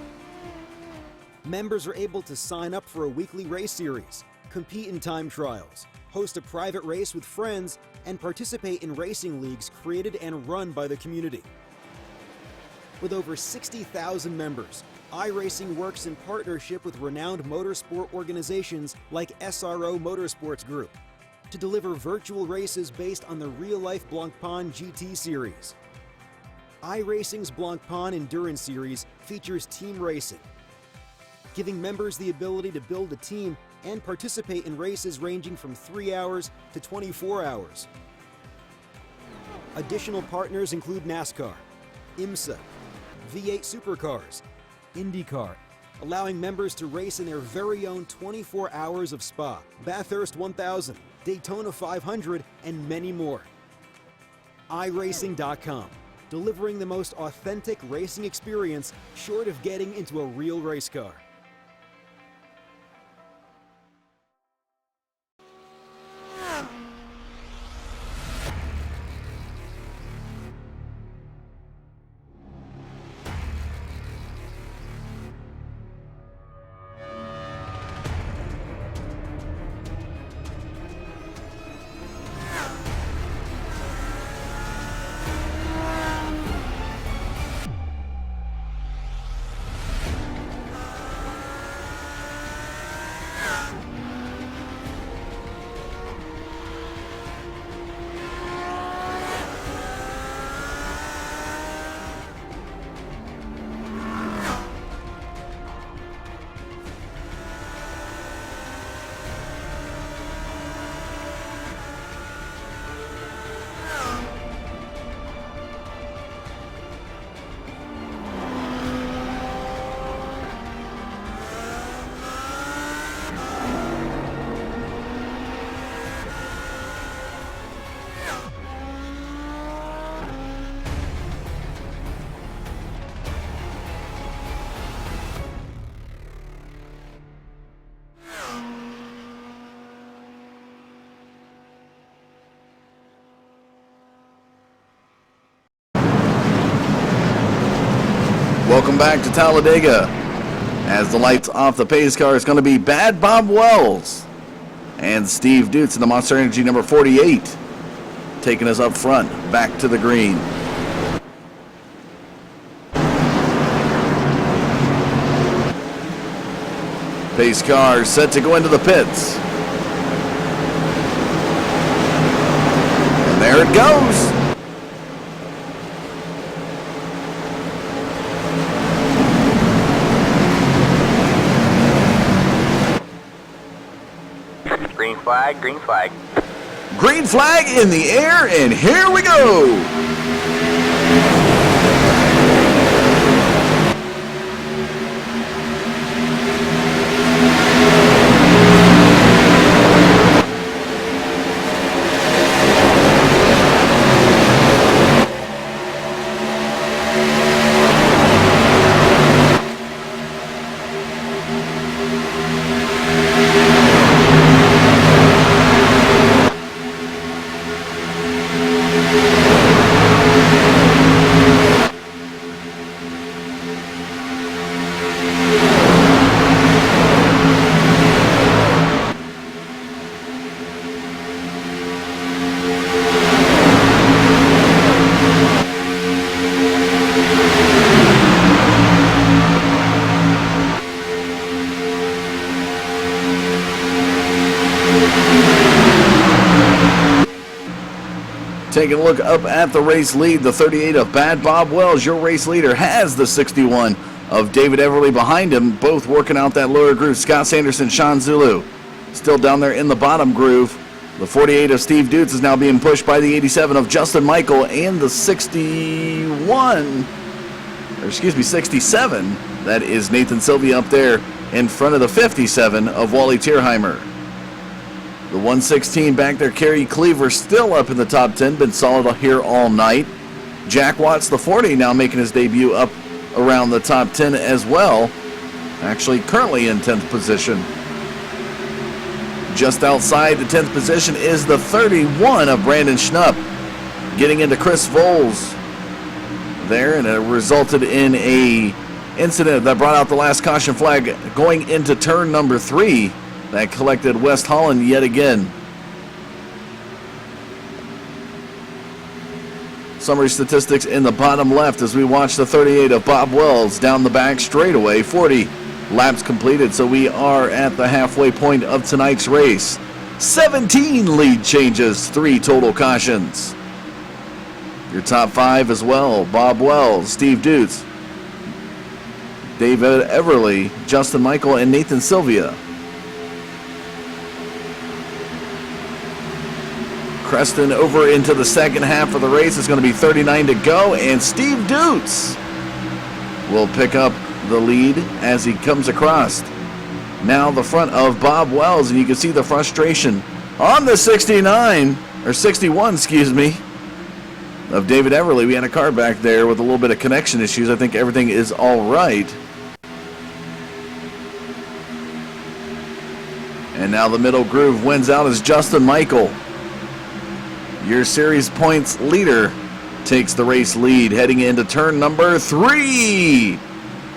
Members are able to sign up for a weekly race series, compete in time trials, host a private race with friends, and participate in racing leagues created and run by the community. With over 60,000 members, iRacing works in partnership with renowned motorsport organizations like SRO Motorsports Group to deliver virtual races based on the real-life Blancpain GT series. iRacing's Blancpain Endurance Series features team racing, giving members the ability to build a team and participate in races ranging from 3 hours to 24 hours. Additional partners include NASCAR, IMSA, V8 Supercars, IndyCar, allowing members to race in their very own 24 hours of Spa, Bathurst 1000, Daytona 500, and many more. iRacing.com, delivering the most authentic racing experience short of getting into a real race car. Welcome back to Talladega. As the lights off the pace car is going to be Bad Bob Wells and Steve Dutz in the Monster Energy number 48, taking us up front back to the green. Pace car set to go into the pits. And there it goes. Green flag, green flag. Green flag in the air, and here we go. Taking a look up at the race lead, the 38 of Bad Bob Wells, your race leader, has the 61 of David Everly behind him, both working out that lower groove. Scott Sanderson, Sean Zulu, still down there in the bottom groove. The 48 of Steve Dutz is now being pushed by the 87 of Justin Michael and the 67, that is Nathan Sylvia up there in front of the 57 of Wally Tierheimer. The 116 back there, Kerry Cleaver, still up in the top 10, been solid here all night. Jack Watts, the 40, now making his debut up around the top 10 as well. Actually, currently in 10th position. Just outside the 10th position is the 31 of Brandon Schnupp, getting into Chris Voles there, and it resulted in a incident that brought out the last caution flag going into turn number 3. That collected West Holland yet again. Summary statistics in the bottom left as we watch the 38 of Bob Wells down the back straightaway. 40 laps completed, so we are at the halfway point of tonight's race. 17 lead changes, 3 total cautions. Your top 5 as well: Bob Wells, Steve Dutz, David Everly, Justin Michael, and Nathan Sylvia. Creston over into the second half of the race. It's going to be 39 to go, and Steve Dutz will pick up the lead as he comes across. Now the front of Bob Wells, and you can see the frustration on the 61, excuse me, of David Everly. We had a car back there with a little bit of connection issues. I think everything is all right. And now the middle groove wins out as Justin Michael, your series points leader, takes the race lead heading into turn number 3.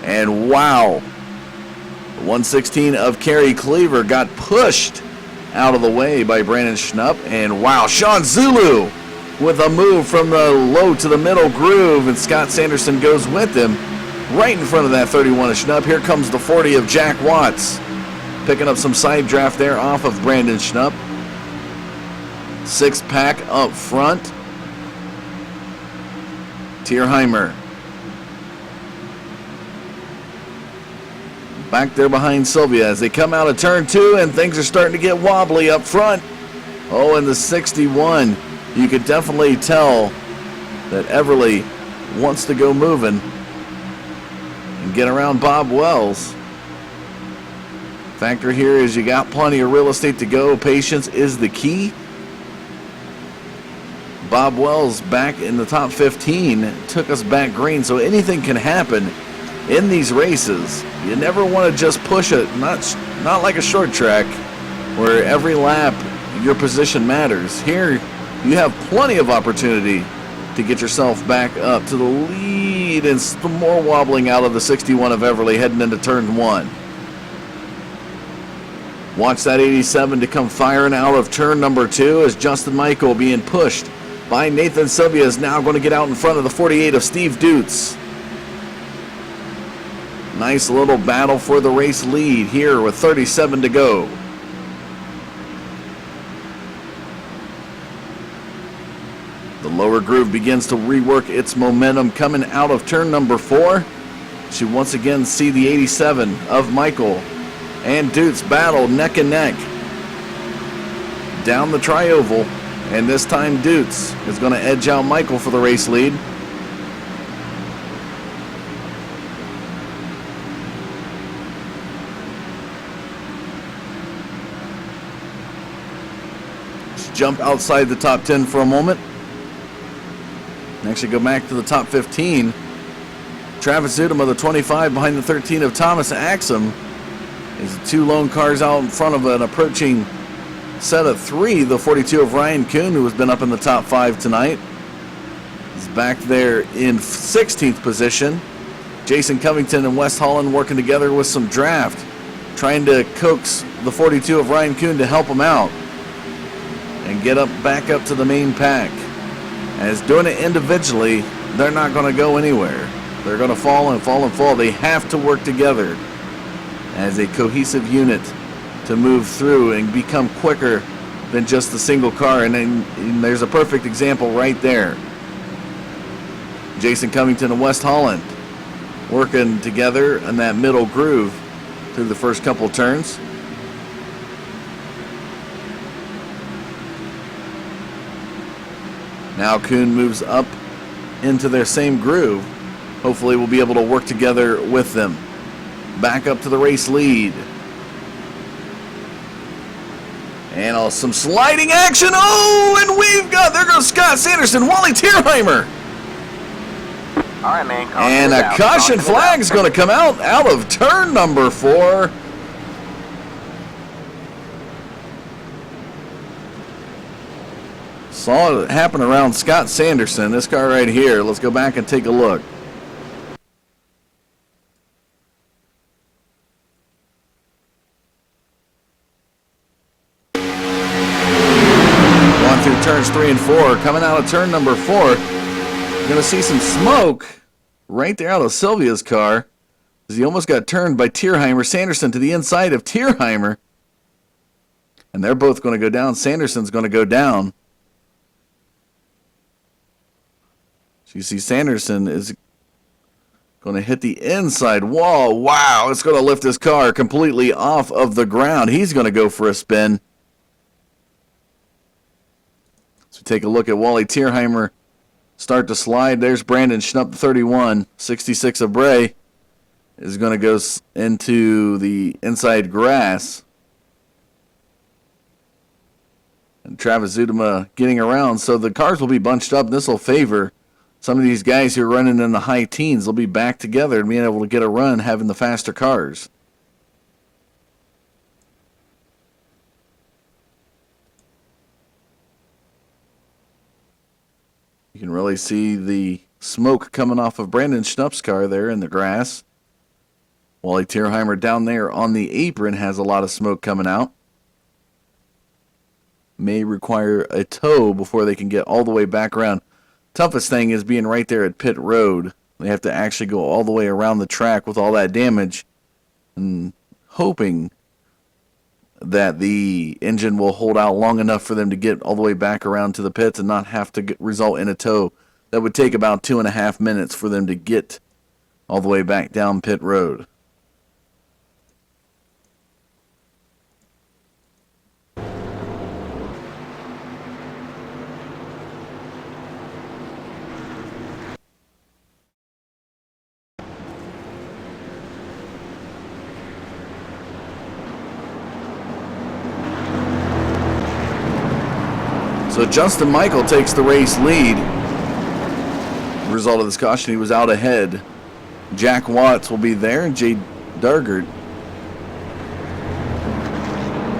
And wow, the 116 of Kerry Cleaver got pushed out of the way by Brandon Schnupp. And wow, Sean Zulu with a move from the low to the middle groove, and Scott Sanderson goes with him right in front of that 31 of Schnupp. Here comes the 40 of Jack Watts, picking up some side draft there off of Brandon Schnupp. 6-pack up front. Tierheimer back there behind Sylvia as they come out of turn 2, and things are starting to get wobbly up front. Oh, and the 61, you could definitely tell that Everly wants to go moving and get around Bob Wells. Factor here is you got plenty of real estate to go. Patience is the key. Bob Wells back in the top 15 took us back green, so anything can happen in these races. You never want to just push it, not like a short track where every lap your position matters. Here you have plenty of opportunity to get yourself back up to the lead, and some more wobbling out of the 61 of Everly heading into turn 1. Watch that 87 to come firing out of turn number 2 as Justin Michael being pushed by Nathan Sylvia is now going to get out in front of the 48 of Steve Dutz. Nice little battle for the race lead here with 37 to go. The lower groove begins to rework its momentum coming out of turn number 4. She once again see the 87 of Michael and Dutz battle neck and neck down the tri-oval, and this time Dutz is going to edge out Michael for the race lead. Let's jump outside the top 10 for a moment. Actually go back to the top 15. Travis Zudema, the 25 behind the 13 of Thomas Axum, is the 2 lone cars out in front of an approaching set of 3. The 42 of Ryan Kuhn, who has been up in the top 5 tonight, is back there in 16th position. Jason Covington and West Holland working together with some draft, trying to coax the 42 of Ryan Kuhn to help him out and get up back up to the main pack. As doing it individually, they're not going to go anywhere. They're going to fall and fall and fall. They have to work together as a cohesive unit to move through and become quicker than just a single car. And there's a perfect example right there. Jason Covington and West Holland working together in that middle groove through the first couple turns. Now Kuhn moves up into their same groove. Hopefully we'll be able to work together with them. Back up to the race lead. And some sliding action. Oh, and there goes Scott Sanderson, Wally Tierheimer. All right, man. And a caution flag is going to come out of turn number 4. Saw it happen around Scott Sanderson, this car right here. Let's go back and take a look. Going through turns 3 and 4, coming out of turn number 4. You're going to see some smoke right there out of Sylvia's car as he almost got turned by Tierheimer. Sanderson to the inside of Tierheimer. And they're both going to go down. Sanderson's going to go down. So you see Sanderson is going to hit the inside wall. Wow, it's going to lift his car completely off of the ground. He's going to go for a spin. So take a look at Wally Tierheimer start to slide. There's Brandon Schnupp, 31. 66 of Bray is going to go into the inside grass. And Travis Zudema getting around. So the cars will be bunched up. This will favor some of these guys who are running in the high teens. They'll be back together and being able to get a run having the faster cars. You can really see the smoke coming off of Brandon Schnupp's car there in the grass. Wally Tierheimer down there on the apron has a lot of smoke coming out. May require a tow before they can get all the way back around. Toughest thing is being right there at pit road. They have to actually go all the way around the track with all that damage and hoping that the engine will hold out long enough for them to get all the way back around to the pits and not have to result in a tow. That would take about 2.5 minutes for them to get all the way back down pit road. So Justin Michael takes the race lead. Result of this caution, he was out ahead. Jack Watts will be there, and Jay Dargert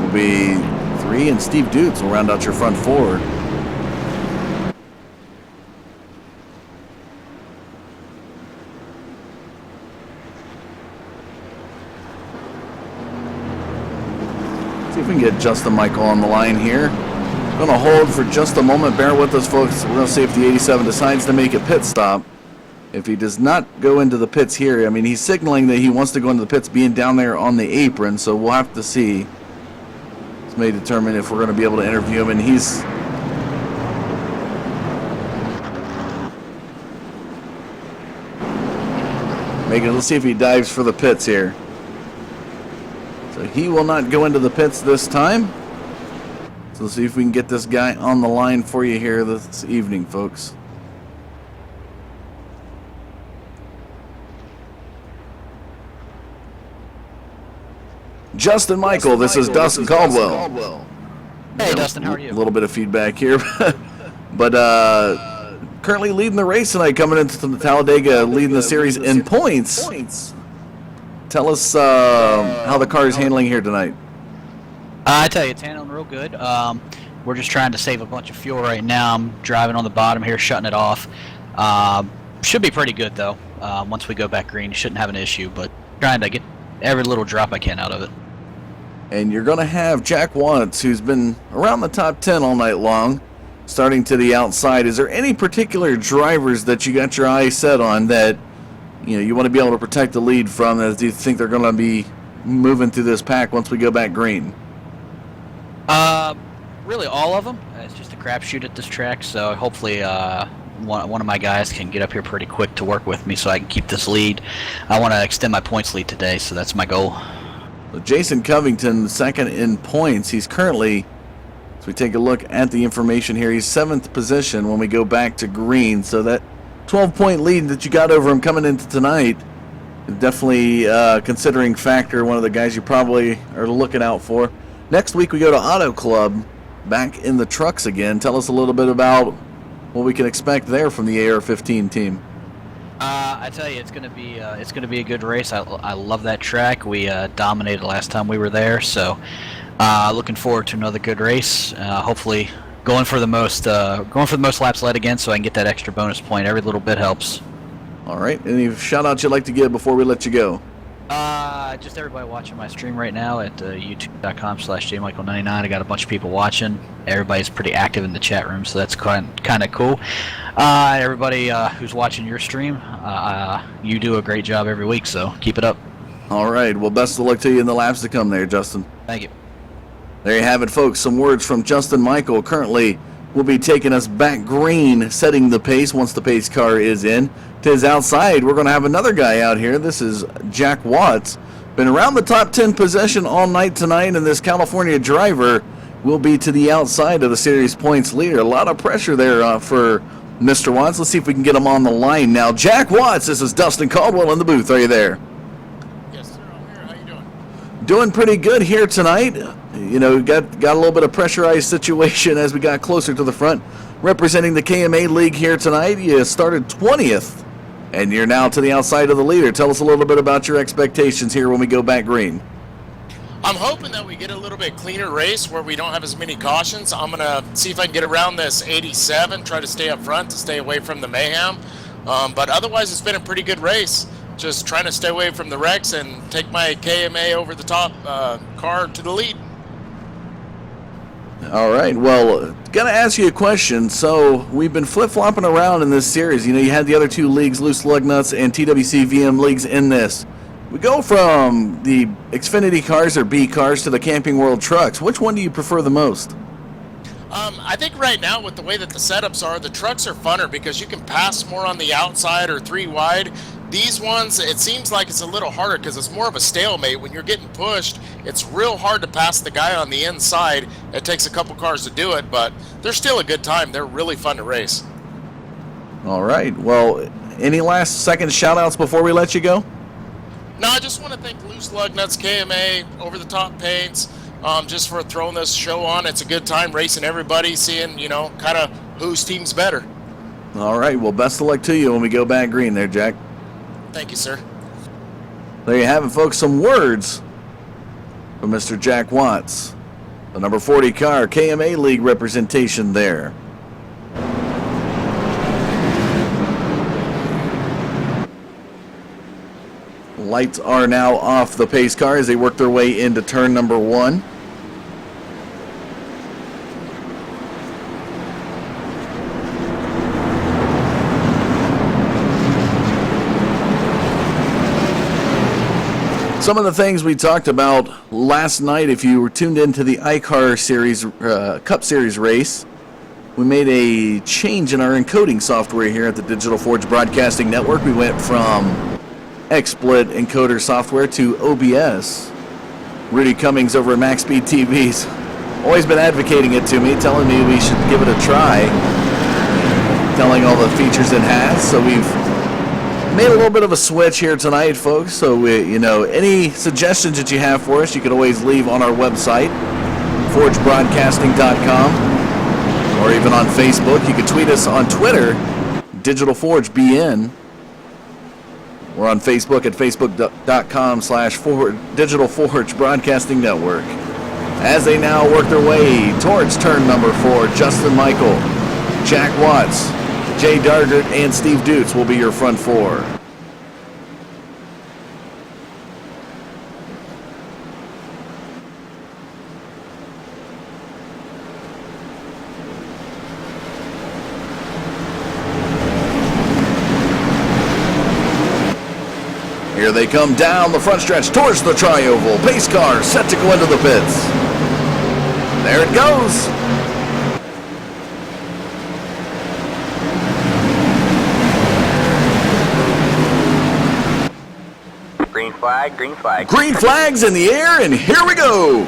will be 3, and Steve Dutz will round out your front 4. See if we can get Justin Michael on the line here. Going to hold for just a moment. Bear with us, folks. We're going to see if the 87 decides to make a pit stop. If he does not go into the pits here, I mean, he's signaling that he wants to go into the pits being down there on the apron, so we'll have to see. This may determine if we're going to be able to interview him, and he's... let's see if he dives for the pits here. So he will not go into the pits this time. So let's see if we can get this guy on the line for you here this evening, folks. Justin Michael, this is Dustin Caldwell. Hey, Dustin, how are you? A little bit of feedback here, but currently leading the race tonight, coming into the Talladega, leading the series in points. Tell us how the car is handling here tonight. I tell you, it's handling real good. We're just trying to save a bunch of fuel right now. I'm driving on the bottom here, shutting it off. Should be pretty good, though. Once we go back green, shouldn't have an issue, but trying to get every little drop I can out of it. And you're going to have Jack Watts, who's been around the top 10 all night long, starting to the outside. Is there any particular drivers that you got your eyes set on that you want to be able to protect the lead from? Do you think they're going to be moving through this pack once we go back green? Really all of them. It's just a crapshoot at this track, so hopefully one of my guys can get up here pretty quick to work with me so I can keep this lead. I want to extend my points lead today, so that's my goal. Well, Jason Covington, second in points. He's currently, as we take a look at the information here, he's 7th position when we go back to green. So that 12-point lead that you got over him coming into tonight is definitely considering factor, one of the guys you probably are looking out for. Next week we go to Auto Club, back in the trucks again. Tell us a little bit about what we can expect there from the AR-15 team. I tell you, it's gonna be a good race. I love that track. We dominated last time we were there, so looking forward to another good race. Hopefully, going for the most laps led again, so I can get that extra bonus point. Every little bit helps. All right. Any shout-outs you'd like to give before we let you go? Just everybody watching my stream right now at youtube.com/jmichael99. I got a bunch of people watching. Everybody's pretty active in the chat room, so that's kind of cool. Everybody who's watching your stream, you do a great job every week, so keep it up. All right. Well, best of luck to you in the laps to come there, Justin. Thank you. There you have it, folks. Some words from Justin Michael. Currently will be taking us back green, setting the pace once the pace car is in. To his outside, we're going to have another guy out here. This is Jack Watts. Been around the top 10 position all night tonight, and this California driver will be to the outside of the series points leader. A lot of pressure there for Mr. Watts. Let's see if we can get him on the line now. Jack Watts, this is Dustin Caldwell in the booth. Are you there? Yes, sir. I'm here. How you doing? Doing pretty good here tonight. Got a little bit of pressurized situation as we got closer to the front. Representing the KMA League here tonight, you started 20th, and you're now to the outside of the leader. Tell us a little bit about your expectations here when we go back green. I'm hoping that we get a little bit cleaner race where we don't have as many cautions. I'm going to see if I can get around this 87, try to stay up front to stay away from the mayhem. But otherwise, it's been a pretty good race. Just trying to stay away from the wrecks and take my KMA over the top car to the lead. All right, well, gotta ask you a question. So we've been flip-flopping around in this series. You had the other two leagues, Loose Lug Nuts and TWC VM leagues in this. We go from the Xfinity cars or B cars to the Camping World trucks. Which one do you prefer the most? I think right now with the way that the setups are, the trucks are funner because you can pass more on the outside or 3 wide. These ones, it seems like it's a little harder because it's more of a stalemate. When you're getting pushed, it's real hard to pass the guy on the inside. It takes a couple cars to do it, but they're still a good time. They're really fun to race. All right. Well, any last second shout-outs before we let you go? No, I just want to thank Loose Lug Nuts, KMA, Over the Top Paints, just for throwing this show on. It's a good time racing everybody, seeing, kind of whose team's better. All right. Well, best of luck to you when we go back green there, Jack. Thank you, sir. There you have it, folks. Some words from Mr. Jack Watts, the number 40 car, KMA League representation there. Lights are now off the pace car as they work their way into turn number 1. Some of the things we talked about last night, if you were tuned into the iCar Series Cup Series race, we made a change in our encoding software here at the Digital Forge Broadcasting Network. We went from XSplit encoder software to OBS. Rudy Cummings over at Max Speed TV's always been advocating it to me, telling me we should give it a try, telling all the features it has. So we've made a little bit of a switch here tonight, folks. So any suggestions that you have for us, you can always leave on our website, forgebroadcasting.com, or even on Facebook. You can tweet us on Twitter, Digital Forge BN. We're on Facebook at facebook.com/Digital Forge Broadcasting Network. As they now work their way towards turn number 4, Justin Michael, Jack Watts, Jay Dargert, and Steve Dutz will be your front four. Here they come down the front stretch towards the tri-oval. Pace car set to go into the pits. There it goes. Green flag, green flag. Green flags in the air, and here we go.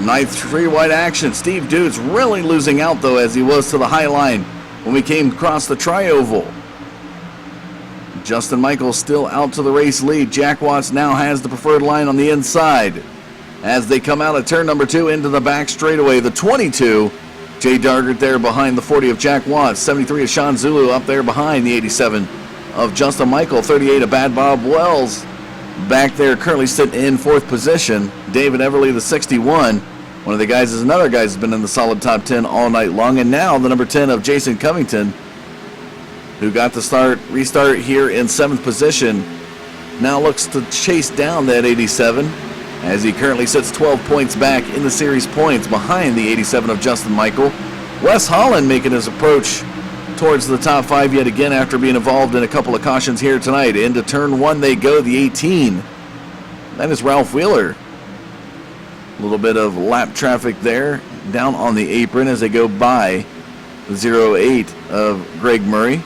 Ninth three wide action. Steve Dutz really losing out though, as he was to the high line when we came across the tri-oval. Justin Michael still out to the race lead. Jack Watts now has the preferred line on the inside as they come out of turn number 2 into the back straightaway. The 22, Jay Dargert there behind the 40 of Jack Watts. 73 of Sean Zulu up there behind the 87 of Justin Michael. 38 of Bad Bob Wells back there currently sitting in 4th position. David Everly, the 61. One of the guys is another guy who's been in the solid top 10 all night long. And now the number 10 of Jason Covington, who got the restart here in 7th position, now looks to chase down that 87 as he currently sits 12 points back in the series points behind the 87 of Justin Michael. Wes Holland making his approach towards the top 5 yet again after being involved in a couple of cautions here tonight. Into turn 1 they go, the 18. That is Ralph Wheeler. A little bit of lap traffic there down on the apron as they go by the 08 of Greg Murray.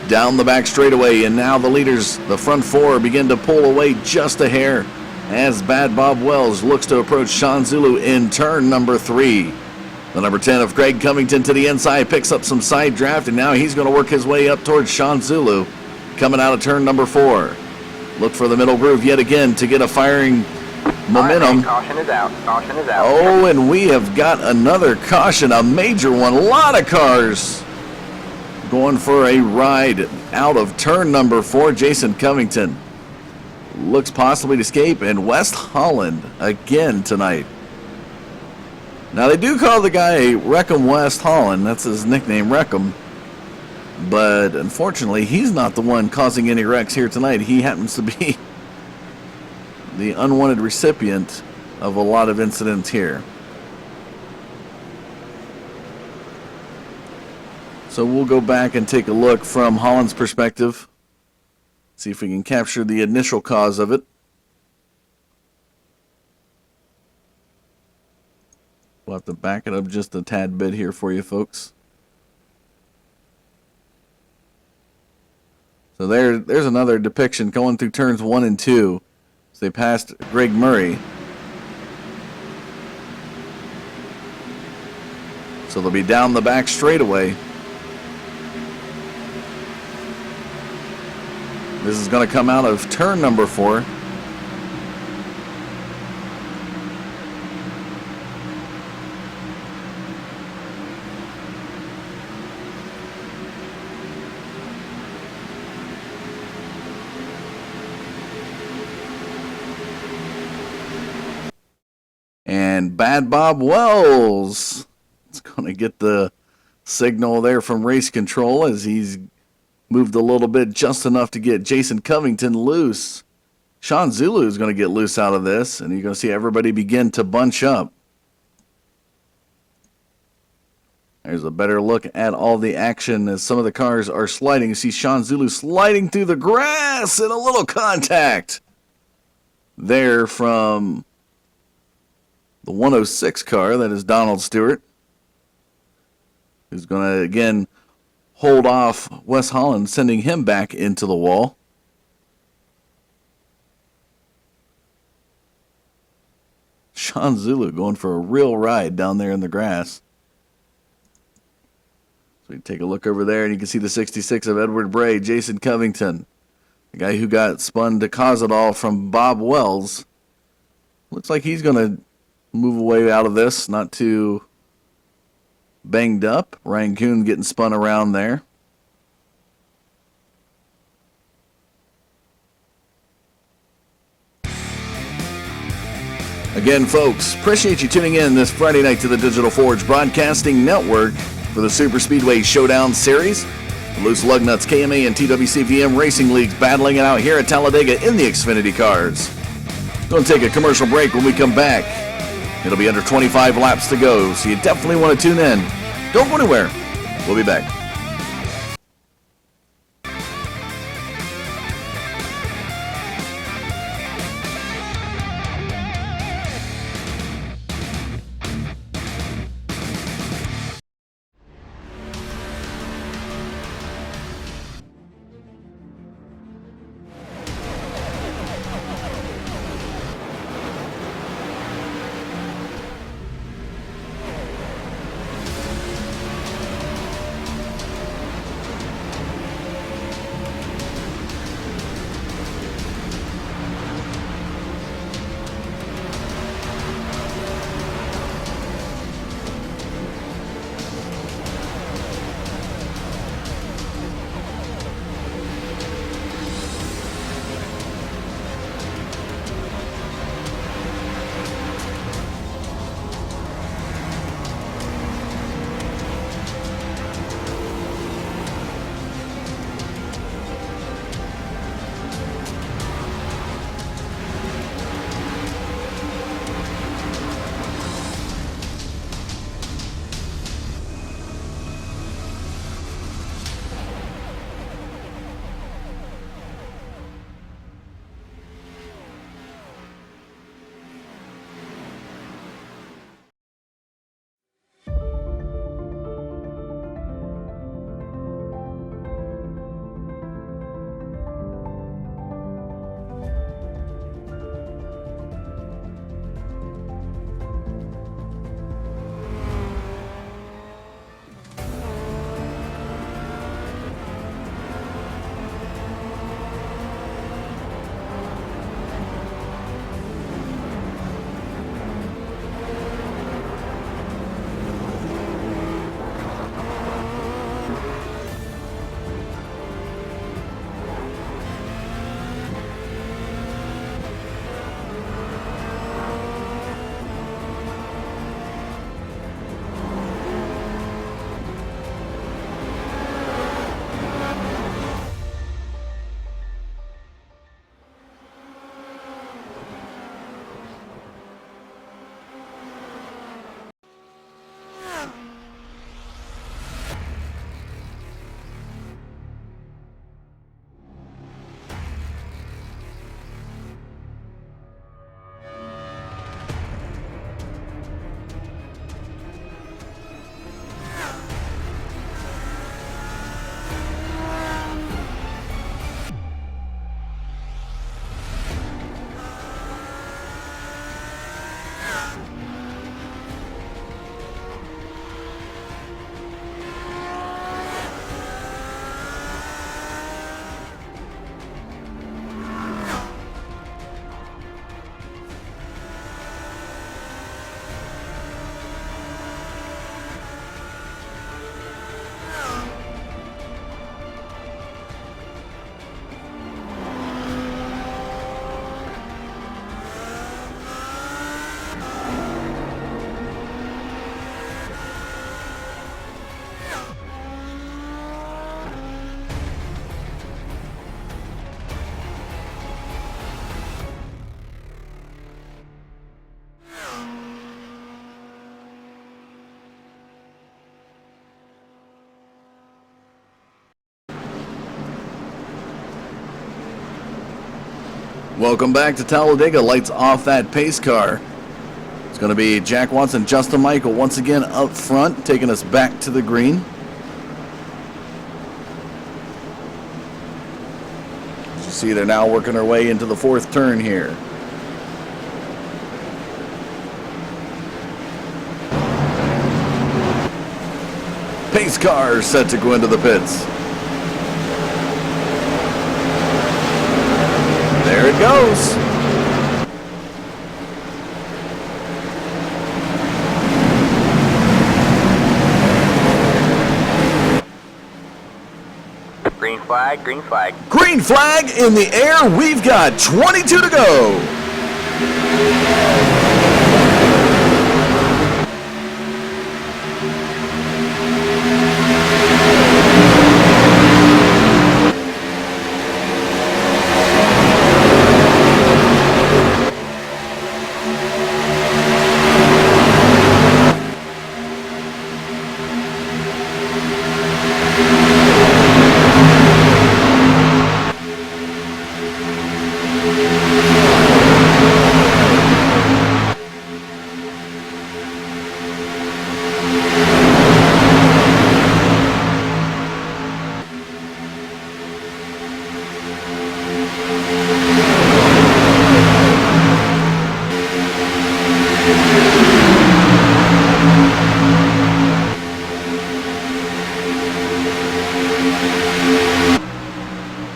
Down the back straightaway, and now the leaders, the front 4, begin to pull away just a hair as Bad Bob Wells looks to approach Sean Zulu in turn number 3. The number 10 of Greg Covington to the inside picks up some side draft, and now he's going to work his way up towards Sean Zulu coming out of turn number 4. Look for the middle groove yet again to get a firing momentum. Right, caution is out. Caution is out. Oh, and we have got another caution, a major one. A lot of cars going for a ride out of turn number 4. Jason Covington looks possibly to escape, and West Holland again tonight. Now, they do call the guy Wreckham West Holland. That's his nickname, Wreckham. But unfortunately, he's not the one causing any wrecks here tonight. He happens to be the unwanted recipient of a lot of incidents here. So we'll go back and take a look from Holland's perspective. See if we can capture the initial cause of it. We'll have to back it up just a tad bit here for you folks. So there's another depiction going through turns 1 and 2. So they passed Greg Murray. So they'll be down the back straightaway. This is going to come out of turn number 4. And Bad Bob Wells is going to get the signal there from race control as he's moved a little bit, just enough to get Jason Covington loose. Sean Zulu is going to get loose out of this, and you're going to see everybody begin to bunch up. There's a better look at all the action as some of the cars are sliding. You see Sean Zulu sliding through the grass and a little contact there from the 106 car. That is Donald Stewart, who's going to, again, hold off Wes Holland, sending him back into the wall. Sean Zulu going for a real ride down there in the grass. So we take a look over there, and you can see the 66 of Edward Bray, Jason Covington, the guy who got spun to cause it all from Bob Wells. Looks like he's going to move away out of this, not too banged up. Ryan Kuhn getting spun around there. Again, folks, appreciate you tuning in this Friday night to the Digital Forge Broadcasting Network for the Super Speedway Showdown Series. The Loose Lugnuts KMA and TWCVM Racing Leagues battling it out here at Talladega in the Xfinity cars. Going to take a commercial break. When we come back, it'll be under 25 laps to go, so you definitely want to tune in. Don't go anywhere. We'll be back. Welcome back to Talladega. Lights off that pace car. It's going to be Jack Watson, Justin Michael once again up front, taking us back to the green. As you see, they're now working their way into the fourth turn here. Pace car set to go into the pits. There it goes. Green flag, green flag. Green flag in the air. We've got 22 to go.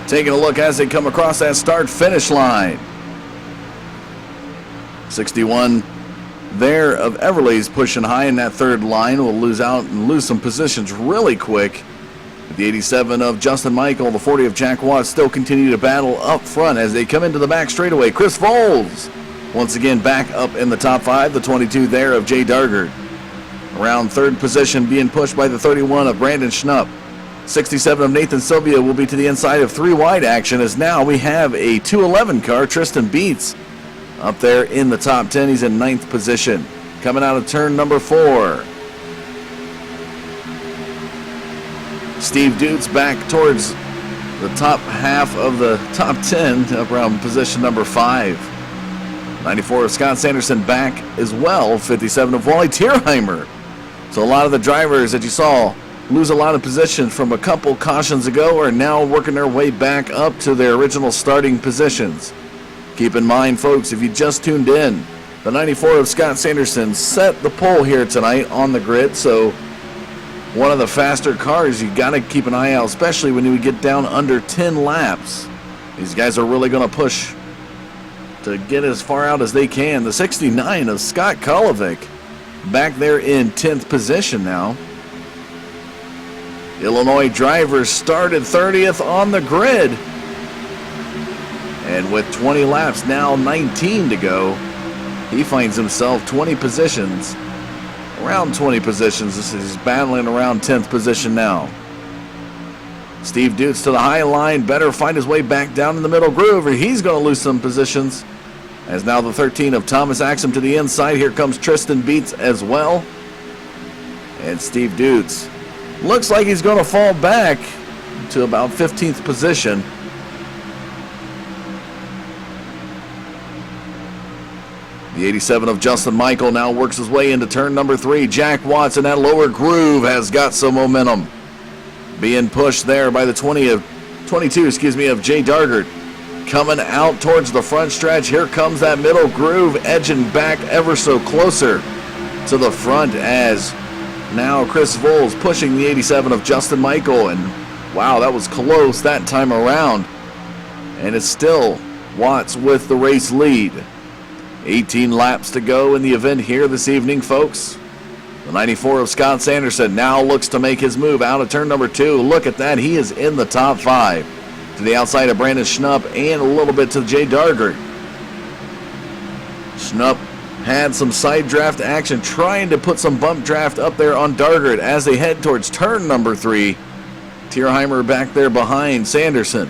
Taking a look as they come across that start-finish line. 61 there of Everly's pushing high in that third line. Will lose out and lose some positions really quick. The 87 of Justin Michael, the 40 of Jack Watts still continue to battle up front as they come into the back straightaway. Chris Voles once again back up in the top 5. The 22 there of Jay Dargard. Around third position being pushed by the 31 of Brandon Schnupp. 67 of Nathan Sylvia will be to the inside of 3 wide action as now we have a 211 car, Tristan Beats, up there in the top 10. He's in 9th position. Coming out of turn number 4. Steve Dutz back towards the top half of the top 10, up around position number 5. 94 of Scott Sanderson back as well. 57 of Wally Tierheimer. So a lot of the drivers that you saw lose a lot of position from a couple cautions ago are now working their way back up to their original starting positions. Keep in mind, folks, if you just tuned in, the 94 of Scott Sanderson set the pole here tonight on the grid, so one of the faster cars you got to keep an eye out, especially when you get down under 10 laps. These guys are really going to push to get as far out as they can. The 69 of Scott Kolovic back there in 10th position now. Illinois drivers started 30th on the grid. And with 20 laps, now 19 to go, he finds himself 20 positions, around 20 positions. He's battling around 10th position now. Steve Dutz to the high line, better find his way back down in the middle groove, or he's going to lose some positions. As now the 13 of Thomas Axum to the inside. Here comes Tristan Beats as well. And Steve Dutz looks like he's going to fall back to about 15th position. The 87 of Justin Michael now works his way into turn number 3. Jack Watts in that lower groove has got some momentum. Being pushed there by the 22 of Jay Dargard. Coming out towards the front stretch. Here comes that middle groove, edging back ever so closer to the front as now Chris Voles pushing the 87 of Justin Michael. And wow, that was close that time around. And it's still Watts with the race lead. 18 laps to go in the event here this evening, folks. The 94 of Scott Sanderson now looks to make his move out of turn number 2. Look at that. He is in the top 5. To the outside of Brandon Schnupp and a little bit to Jay Dargard. Schnupp had some side draft action, trying to put some bump draft up there on Dargard as they head towards turn number 3. Tierheimer back there behind Sanderson.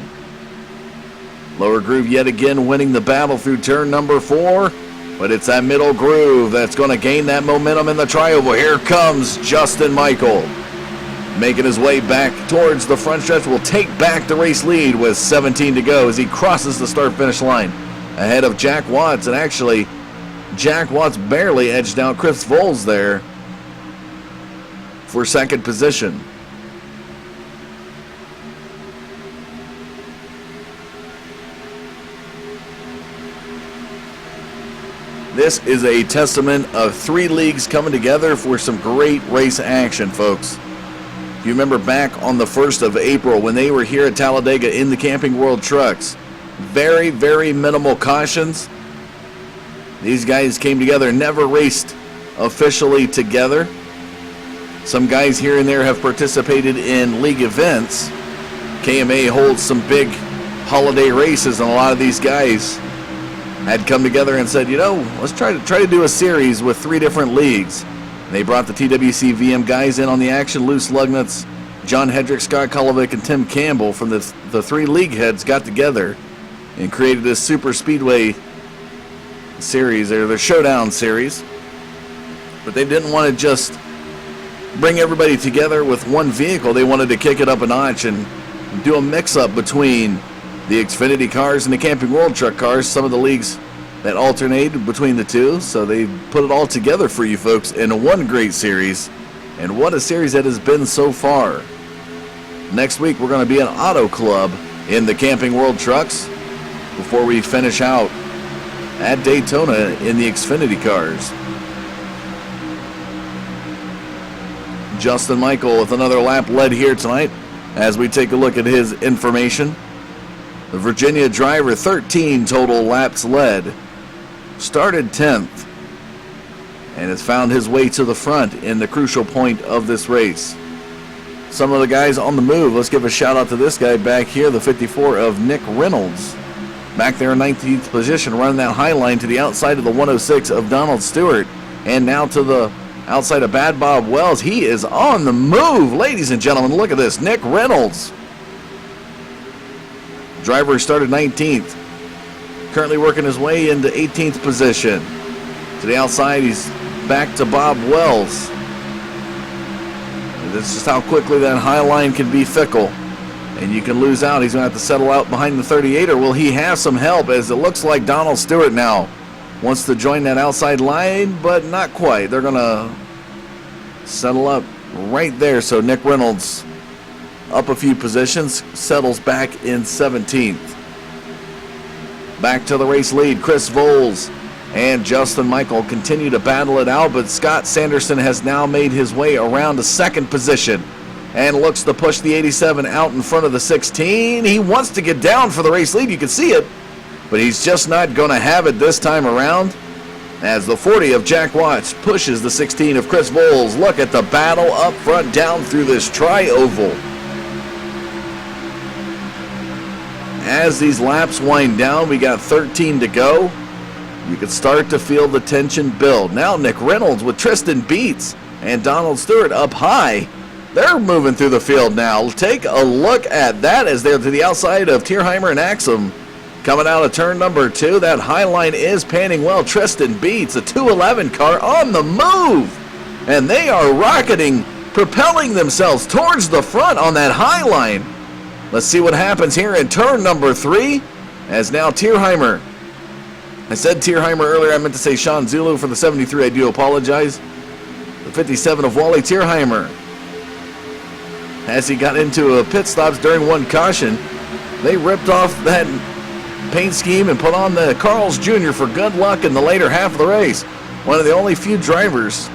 Lower groove yet again winning the battle through turn number 4. But it's that middle groove that's going to gain that momentum in the trioval. Here comes Justin Michael. Making his way back towards the front stretch, will take back the race lead with 17 to go as he crosses the start-finish line. ahead of Jack Watts, and actually Jack Watts barely edged out Chris Voles there for second position. This is a testament of 3 leagues coming together for some great race action, folks. If you remember back on the 1st of April when they were here at Talladega in the Camping World Trucks, very, very minimal cautions. These guys came together, never raced officially together. Some guys here and there have participated in league events. KMA holds some big holiday races, and a lot of these guys had come together and said, you know, let's try to do a series with 3 different leagues. And they brought the TWC VM guys in on the action. Luce Lugnutz, John Hedrick, Scott Kolovic, and Tim Campbell from the 3 league heads got together and created this Super Speedway series, or their Showdown series. But they didn't want to just bring everybody together with one vehicle. They wanted to kick it up a notch and do a mix-up between the Xfinity cars and the Camping World Truck cars, some of the leagues that alternated between the two. So they put it all together for you folks in one great series. And what a series that has been so far. Next week we're going to be an Auto Club in the Camping World Trucks before we finish out at Daytona in the Xfinity cars. Justin Michael with another lap led here tonight as we take a look at his information. The Virginia driver, 13 total laps led, started 10th, and has found his way to the front in the crucial point of this race. Some of the guys on the move. Let's give a shout out to this guy back here, the 54 of Nick Reynolds. Back there in 19th position, running that high line to the outside of the 106 of Donald Stewart, and now to the outside of Bad Bob Wells. He is on the move, ladies and gentlemen. Look at this, Nick Reynolds. Driver started 19th, currently working his way into 18th position. To the outside, he's back to Bob Wells. That's just how quickly that high line can be fickle, and you can lose out. He's going to have to settle out behind the 38, or will he have some help, as it looks like Donald Stewart now wants to join that outside line, but not quite. They're going to settle up right there, so Nick Reynolds up a few positions, settles back in 17th. Back to the race lead, Chris Voles and Justin Michael continue to battle it out, but Scott Sanderson has now made his way around to second position and looks to push the 87 out in front of the 16. He wants to get down for the race lead, you can see it, but he's just not going to have it this time around, as the 40 of Jack Watts pushes the 16 of Chris Voles. Look at the battle up front down through this tri-oval. As these laps wind down, we got 13 to go. You can start to feel the tension build. Now Nick Reynolds with Tristan Beets and Donald Stewart up high. They're moving through the field now. Take a look at that as they're to the outside of Tierheimer and Axum. Coming out of turn number 2, that high line is panning well. Tristan Beets, a 211 car on the move. And they are rocketing, propelling themselves towards the front on that high line. Let's see what happens here in turn number 3, as now Tierheimer. I said Tierheimer earlier, I meant to say Sean Zulu for the 73, I do apologize. The 57 of Wally Tierheimer. As he got into a pit stops during one caution, they ripped off that paint scheme and put on the Carl's Jr. for good luck in the later half of the race. One of the only few drivers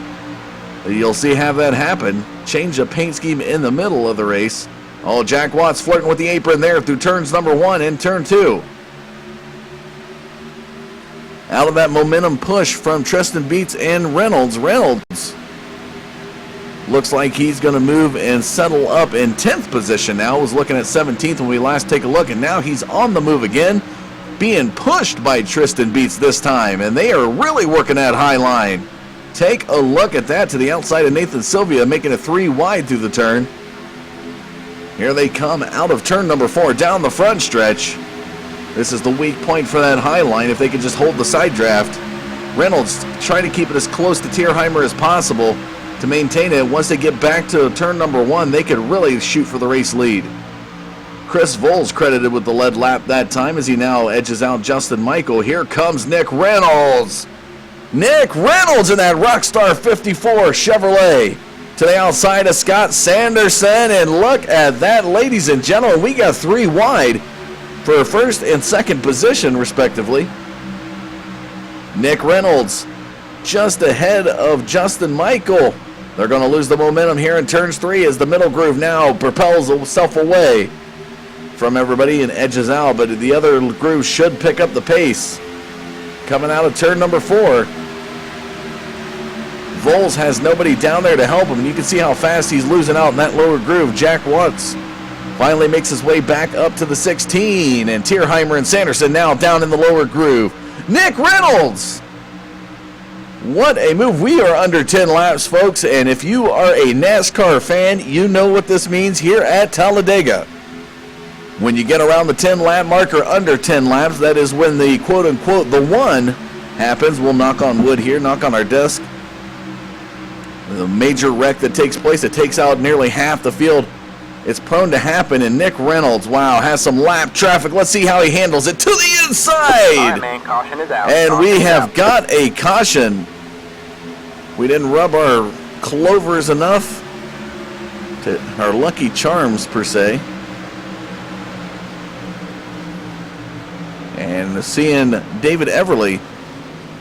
that you'll see have that happen. Change the paint scheme in the middle of the race. Oh, Jack Watts flirting with the apron there through turns number 1 and turn 2. Out of that momentum push from Tristan Beets and Reynolds. Reynolds looks like he's going to move and settle up in 10th position now. Was looking at 17th when we last take a look, and now he's on the move again, being pushed by Tristan Beets this time, and they are really working that high line. Take a look at that to the outside of Nathan Sylvia, making it 3 wide through the turn. Here they come out of turn number 4 down the front stretch. This is the weak point for that high line if they can just hold the side draft. Reynolds trying to keep it as close to Tierheimer as possible to maintain it. Once they get back to turn number 1, they could really shoot for the race lead. Chris Voles credited with the lead lap that time as he now edges out Justin Michael. Here comes Nick Reynolds. Nick Reynolds in that Rockstar 54 Chevrolet to the outside of Scott Sanderson. And look at that, ladies and gentlemen. We got 3 wide for first and second position, respectively. Nick Reynolds just ahead of Justin Michael. They're going to lose the momentum here in turns 3 as the middle groove now propels itself away from everybody and edges out, but the other groove should pick up the pace. Coming out of turn number 4, Voles has nobody down there to help him, and you can see how fast he's losing out in that lower groove. Jack Watts finally makes his way back up to the 16, and Tierheimer and Sanderson now down in the lower groove. Nick Reynolds! What a move. We are under 10 laps, folks, and if you are a NASCAR fan, you know what this means here at Talladega. When you get around the 10 lap mark or under 10 laps, that is when the quote-unquote the one happens. We'll knock on wood here, knock on our desk. The major wreck that takes place, it takes out nearly half the field. It's prone to happen, and Nick Reynolds, wow, has some lap traffic. Let's see how he handles it to the inside. All right, man, caution is out. And Caution we is have out. got a caution. We didn't rub our clovers enough, our lucky charms, per se. And seeing David Everly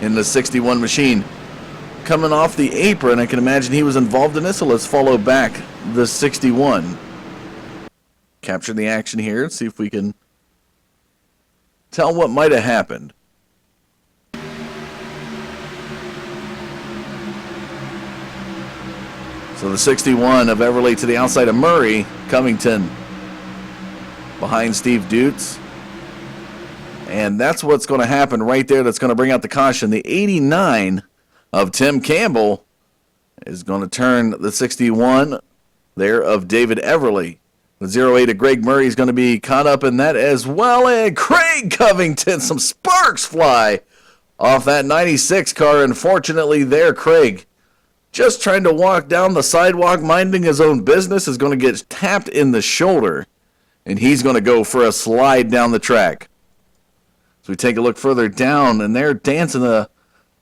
in the 61 machine coming off the apron, I can imagine he was involved in this, so let's follow back the 61. Capture the action here, see if we can tell what might have happened. So the 61 of Everly to the outside of Murray, Covington behind Steve Dutz. And that's what's going to happen right there. That's going to bring out the caution. The 89 of Tim Campbell is going to turn the 61 there of David Everly. The 08 of Greg Murray is going to be caught up in that as well. And Craig Covington, some sparks fly off that 96 car. Unfortunately there, Craig, just trying to walk down the sidewalk, minding his own business, is going to get tapped in the shoulder. And he's going to go for a slide down the track. So we take a look further down, and they're dancing a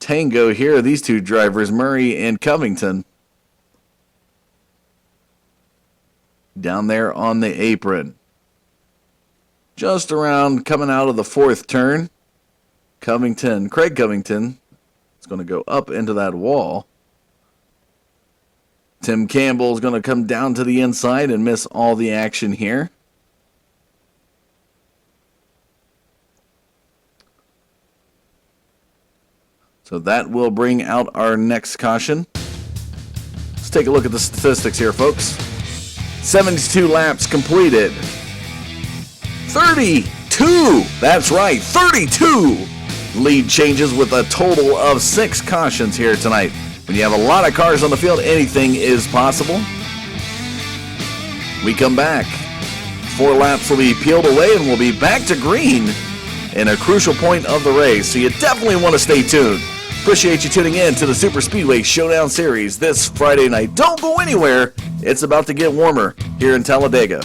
tango here, these two drivers, Murray and Covington. Down there on the apron. Just around coming out of the 4th turn. Craig Covington is going to go up into that wall. Tim Campbell is going to come down to the inside and miss all the action here. So that will bring out our next caution. Let's take a look at the statistics here, folks. 72 laps completed. 32! That's right, 32 lead changes with a total of 6 cautions here tonight. When you have a lot of cars on the field, anything is possible. We come back. 4 laps will be peeled away and we'll be back to green in a crucial point of the race. So you definitely want to stay tuned. Appreciate you tuning in to the Super Speedway Showdown Series this Friday night. Don't go anywhere. It's about to get warmer here in Talladega.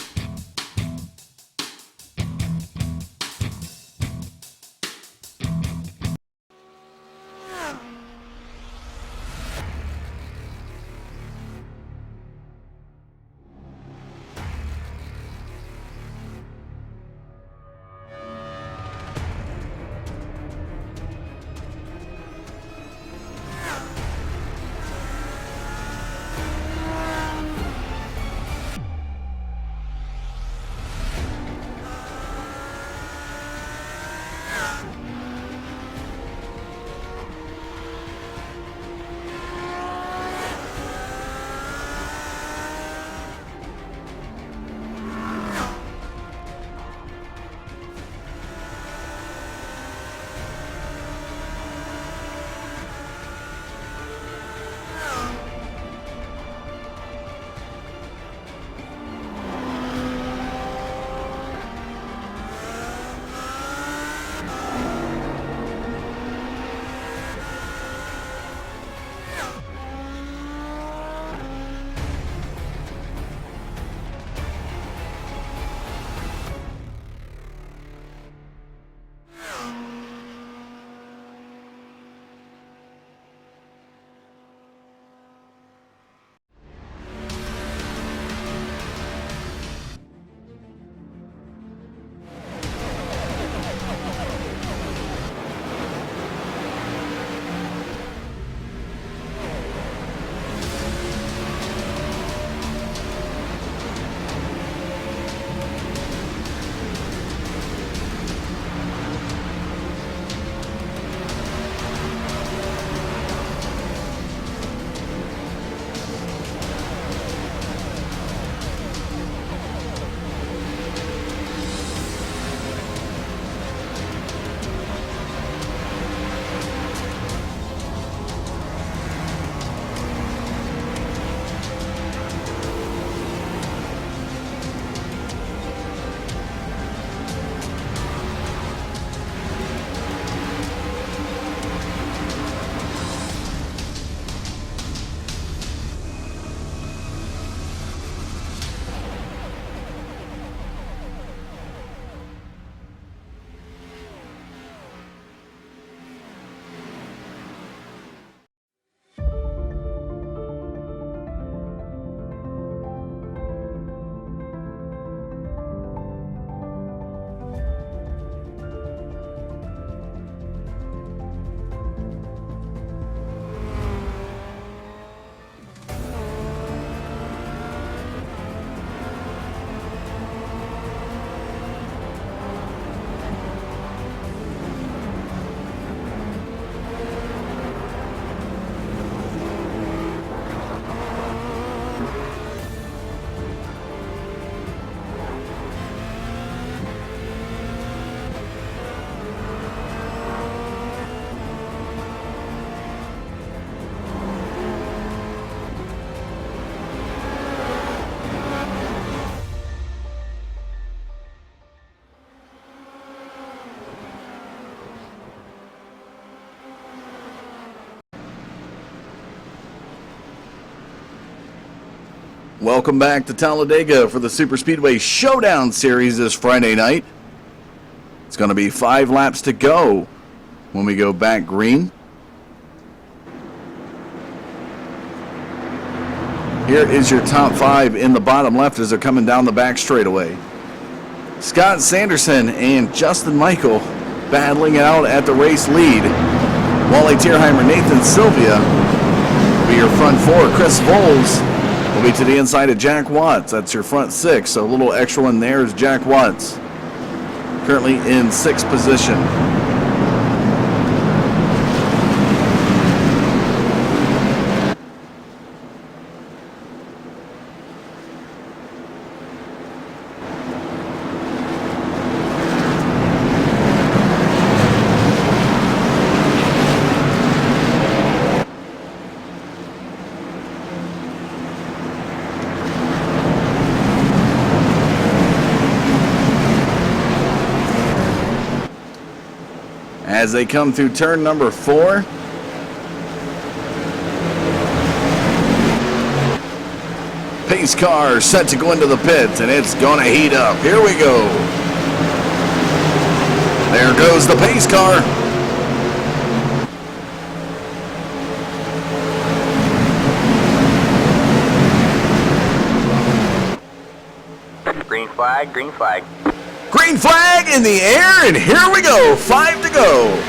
Welcome back to Talladega for the Super Speedway Showdown Series this Friday night. It's going to be 5 laps to go when we go back green. Here is your top 5 in the bottom left as they're coming down the back straightaway. Scott Sanderson and Justin Michael battling it out at the race lead. Wally Tierheimer, Nathan Sylvia will be your front 4. Chris Voles will be to the inside of Jack Watts. That's your front 6. So a little extra one there is Jack Watts, currently in 6th position. As they come through turn number 4. Pace car set to go into the pits, and it's going to heat up. Here we go. There goes the pace car. Green flag, green flag. Green flag in the air, and here we go. 5 to go.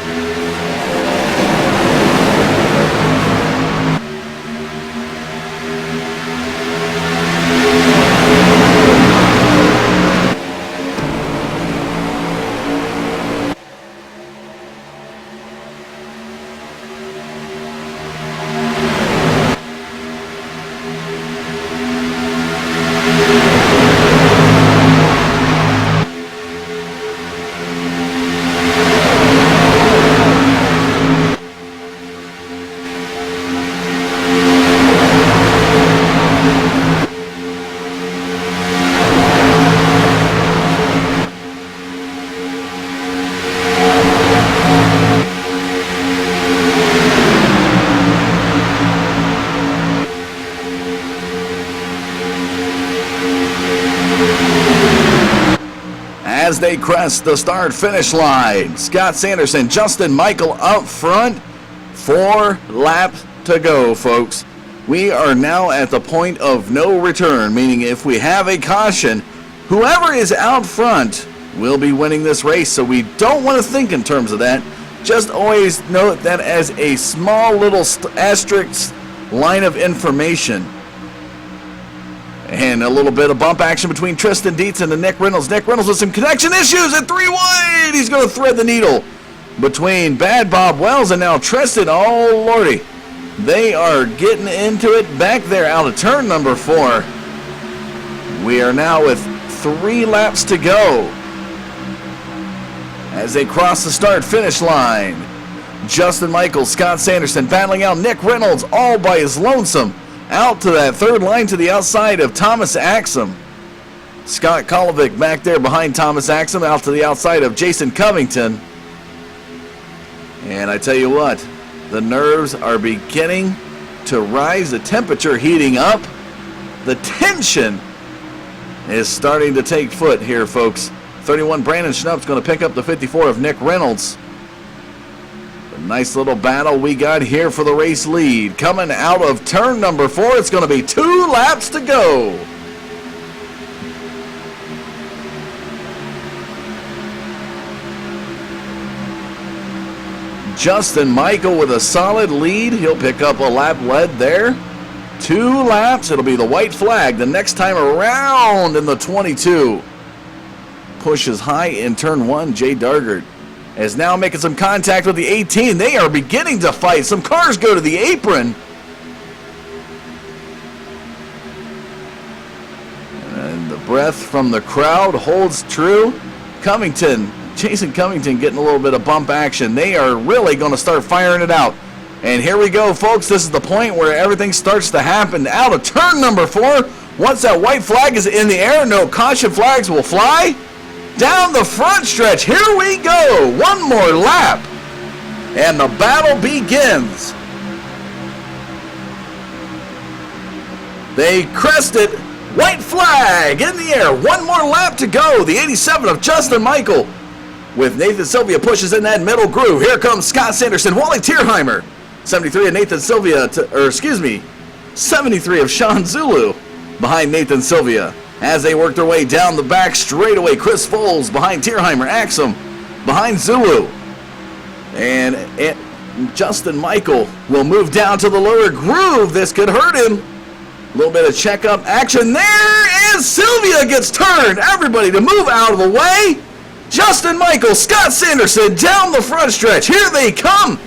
As they crest the start-finish line, Scott Sanderson, Justin Michael up front. 4 laps to go, folks. We are now at the point of no return, meaning if we have a caution, whoever is out front will be winning this race, so we don't want to think in terms of that. Just always note that as a small little asterisk line of information. And a little bit of bump action between Tristan Dietz and Nick Reynolds. Nick Reynolds with some connection issues at 3 wide. He's going to thread the needle between Bad Bob Wells and now Tristan. Oh, lordy. They are getting into it back there out of turn number 4. We are now with 3 laps to go as they cross the start-finish line. Justin Michael, Scott Sanderson battling out Nick Reynolds all by his lonesome. Out to that third line to the outside of Thomas Axum. Scott Kolovic back there behind Thomas Axum, out to the outside of Jason Covington. And I tell you what, the nerves are beginning to rise, the temperature heating up. The tension is starting to take foot here, folks. 31 Brandon Schnupp's going to pick up the 54 of Nick Reynolds. A nice little battle we got here for the race lead. Coming out of turn number 4, it's going to be 2 laps to go. Justin Michael with a solid lead. He'll pick up a lap lead there. 2 laps. It'll be the white flag the next time around in the 22. Pushes high in turn 1. Jay Dargert is now making some contact with the 18. They are beginning to fight. Some cars go to the apron. And the breath from the crowd holds true. Covington, Jason Covington getting a little bit of bump action. They are really going to start firing it out. And here we go, folks. This is the point where everything starts to happen. Out of turn number 4. Once that white flag is in the air, no caution flags will fly. Down the front stretch, here we go. 1 more lap, and the battle begins. They crested. White flag in the air. One more lap to go. The 87 of Justin Michael. With Nathan Sylvia pushes in that middle groove. Here comes Scott Sanderson. Wally Tierheimer. 73 of Nathan Sylvia, 73 of Sean Zulu behind Nathan Sylvia. As they work their way down the back straightaway, Chris Foles behind Tierheimer. Axum behind Zulu. And Justin Michael will move down to the lower groove. This could hurt him. A little bit of checkup action. There is Sylvia gets turned. Everybody to move out of the way. Justin Michael, Scott Sanderson down the front stretch. Here they come.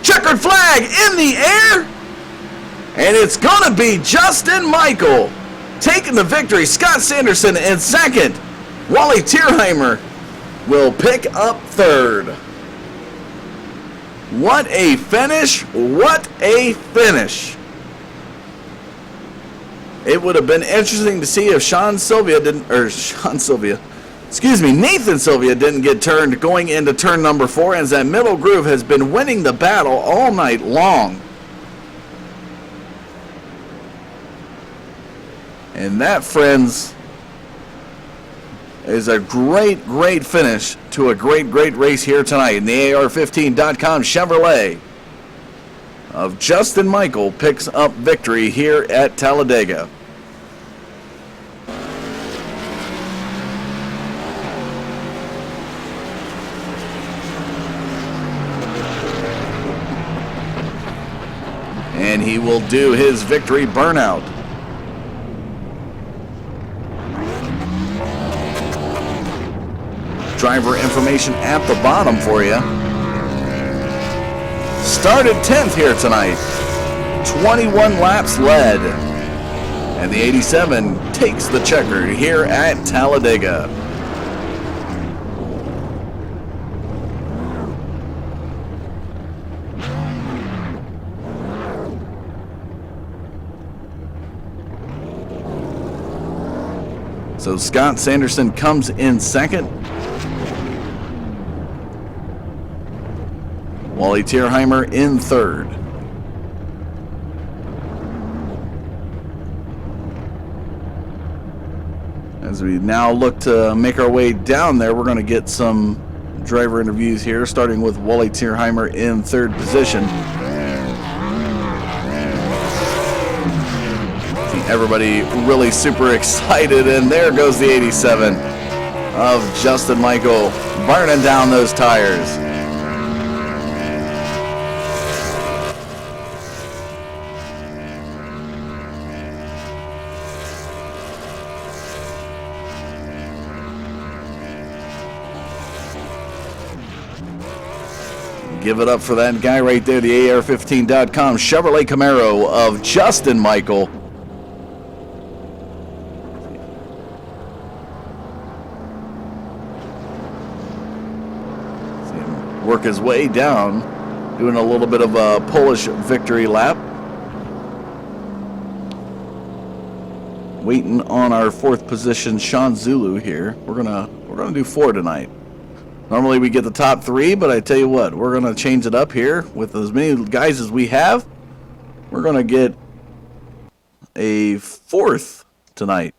Checkered flag in the air. And it's going to be Justin Michael taking the victory. Scott Sanderson in second. Wally Tierheimer will pick up third. What a finish. What a finish. It would have been interesting to see if Nathan Sylvia didn't get turned going into turn number 4, as that middle groove has been winning the battle all night long. And that, friends, is a great, great finish to a great, great race here tonight in the AR15.com Chevrolet of Justin Michael picks up victory here at Talladega. And he will do his victory burnout. Driver information at the bottom for you. Started 10th here tonight. 21 laps led. And the 87 takes the checker here at Talladega. So Scott Sanderson comes in second. Wally Tierheimer in third. As we now look to make our way down there, we're going to get some driver interviews here, starting with Wally Tierheimer in third position. See everybody really super excited, and there goes the 87 of Justin Michael burning down those tires. Give it up for that guy right there, the AR15.com Chevrolet Camaro of Justin Michael. See him work his way down, doing a little bit of a Polish victory lap. Waiting on our fourth position, Sean Zulu here. We're gonna do 4 tonight. Normally we get the top 3, but I tell you what, we're going to change it up here with as many guys as we have. We're going to get a 4th tonight.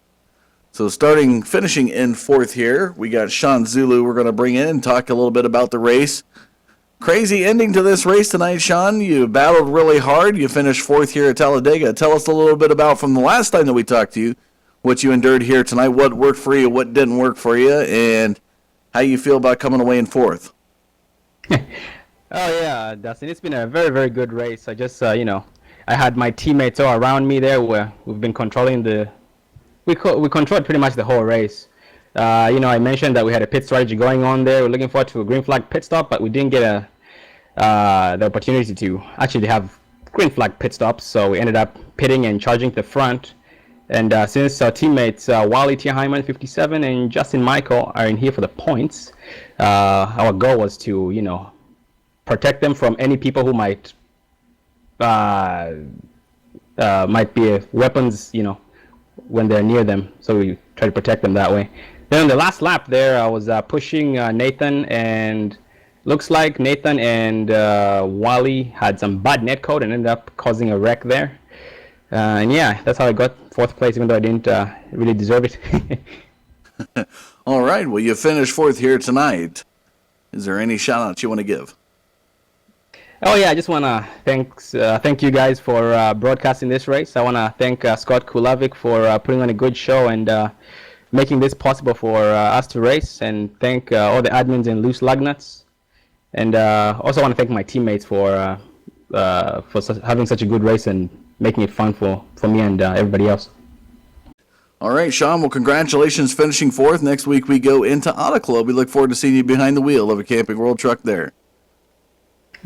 So finishing in 4th here, we got Sean Zulu we're going to bring in and talk a little bit about the race. Crazy ending to this race tonight, Sean. You battled really hard. You finished 4th here at Talladega. Tell us a little bit about, from the last time that we talked to you, what you endured here tonight, what worked for you, what didn't work for you, and how you feel about coming away in 4th. Oh yeah, Dustin, it's been a very, very good race. I just, I had my teammates all around me there. We've been controlling we controlled pretty much the whole race. I mentioned that we had a pit strategy going on there. We're looking forward to a green flag pit stop, but we didn't get the opportunity to actually have green flag pit stops. So we ended up pitting and charging to the front. And since our teammates Wally Tierheimer 57 and Justin Michael are in here for the points, our goal was to, protect them from any people who might be weapons, when they're near them. So we try to protect them that way. Then on the last lap there, I was pushing Nathan, and looks like Nathan and Wally had some bad net code and ended up causing a wreck there. And yeah, that's how I got 4th place, even though I didn't really deserve it. All right, well, you finished 4th here tonight. Is there any shout-outs you want to give? Oh yeah, I just want to thank you guys for broadcasting this race. I want to thank Scott Kulavik for putting on a good show and making this possible for us to race, and thank all the admins in Loose Lugnuts. And also want to thank my teammates for having such a good race and making it fun for me and everybody else. All right, Sean, well, congratulations finishing 4th. Next week we go into Auto Club. We look forward to seeing you behind the wheel of a Camping World truck there.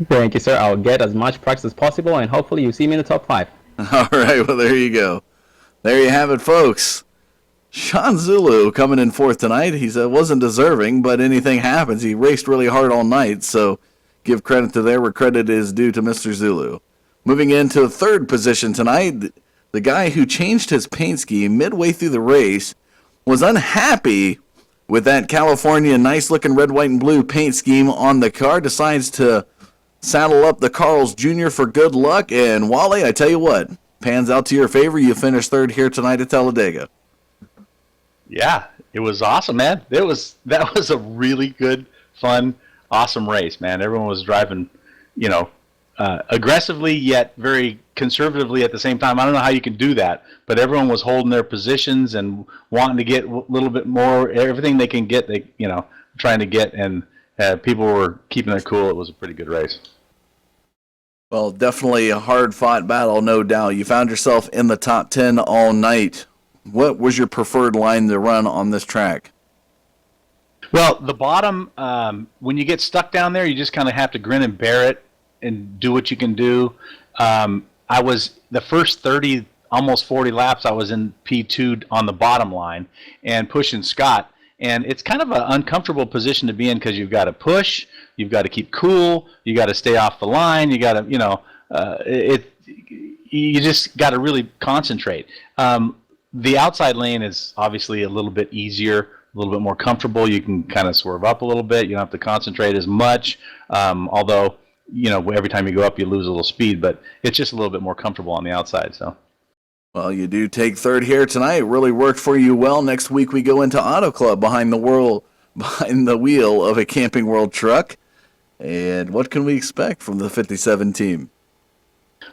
Thank you, sir. I'll get as much practice as possible, and hopefully you see me in the top 5. All right, well, there you go. There you have it, folks. Sean Zulu coming in 4th tonight. He wasn't deserving, but anything happens. He raced really hard all night, so give credit to there where credit is due to Mr. Zulu. Moving into 3rd position tonight, the guy who changed his paint scheme midway through the race was unhappy with that California nice-looking red, white, and blue paint scheme on the car, decides to saddle up the Carl's Jr. for good luck, and Wally, I tell you what, pans out to your favor. You finished 3rd here tonight at Talladega. Yeah, it was awesome, man. That was a really good, fun, awesome race, man. Everyone was driving, aggressively yet very conservatively at the same time. I don't know how you can do that, but everyone was holding their positions and wanting to get a little bit more, everything they can get, trying to get, and people were keeping it cool. It was a pretty good race. Well, definitely a hard-fought battle, no doubt. You found yourself in the top 10 all night. What was your preferred line to run on this track? Well, the bottom, when you get stuck down there, you just kind of have to grin and bear it and do what you can do. I was the first 30, almost 40 laps, I was in P2 on the bottom line and pushing Scott. And it's kind of an uncomfortable position to be in because you've got to push, you've got to keep cool, you got to stay off the line, you got to, you just got to really concentrate. The outside lane is obviously a little bit easier, a little bit more comfortable. You can kind of swerve up a little bit. You don't have to concentrate as much, although, every time you go up, you lose a little speed, but it's just a little bit more comfortable on the outside. So. Well, you do take 3rd here tonight. It really worked for you well. Next week we go into Auto Club behind the wheel of a Camping World truck. And what can we expect from the 57 team?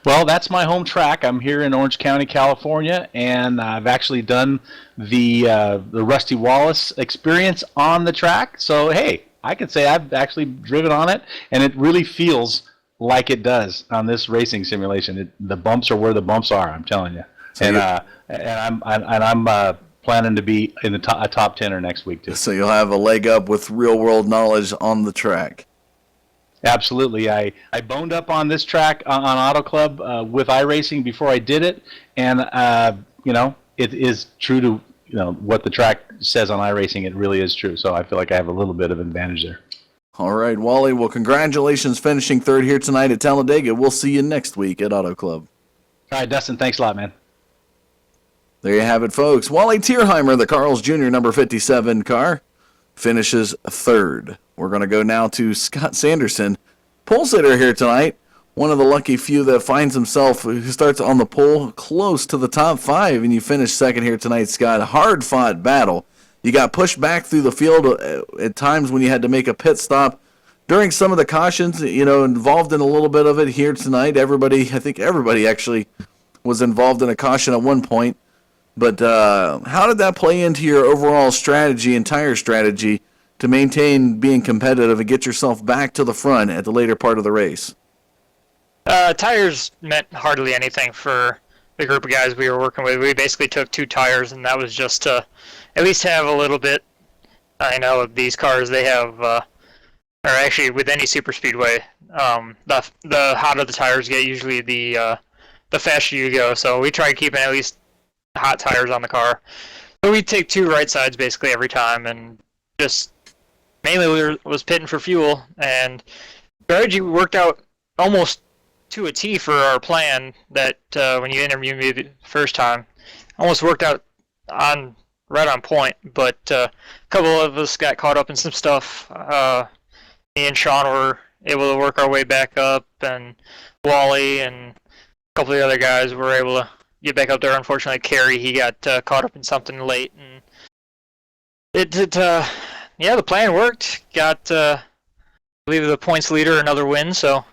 Well, that's my home track. I'm here in Orange County, California, and I've actually done the Rusty Wallace experience on the track. So, hey, I could say I've actually driven on it, and it really feels like it does on this racing simulation. The bumps are where the bumps are, I'm telling you. So I'm planning to be in the a top 10er next week too. So you'll have a leg up with real world knowledge on the track. Absolutely. I boned up on this track on Auto Club with iRacing before I did it, and it is true to what the track says on iRacing. It really is true. So I feel like I have a little bit of advantage there. All right, Wally. Well, congratulations finishing 3rd here tonight at Talladega. We'll see you next week at Auto Club. All right, Dustin. Thanks a lot, man. There you have it, folks. Wally Tierheimer, the Carl's Jr. number 57 car, finishes 3rd. We're going to go now to Scott Sanderson, pole sitter here tonight. One of the lucky few that finds himself, who starts on the pole close to the top 5, and you finish 2nd here tonight, Scott. Hard-fought battle. You got pushed back through the field at times when you had to make a pit stop. During some of the cautions, involved in a little bit of it here tonight. I think everybody actually was involved in a caution at one point. But how did that play into your overall strategy and tire strategy to maintain being competitive and get yourself back to the front at the later part of the race? Tires meant hardly anything for the group of guys we were working with. We basically took 2 tires, and that was just to at least have a little bit. I know of these cars, they have, or actually with any super speedway, the hotter the tires get, usually the faster you go. So we try keeping at least hot tires on the car. So we take 2 right sides basically every time, and just mainly was pitting for fuel. And strategy worked out almost to a T for our plan that when you interviewed me the first time, almost worked out right on point. But a couple of us got caught up in some stuff. Me and Sean were able to work our way back up, and Wally and a couple of the other guys were able to get back up there. Unfortunately, Kerry, he got caught up in something late, and yeah, the plan worked. Got, I believe, the points leader another win, so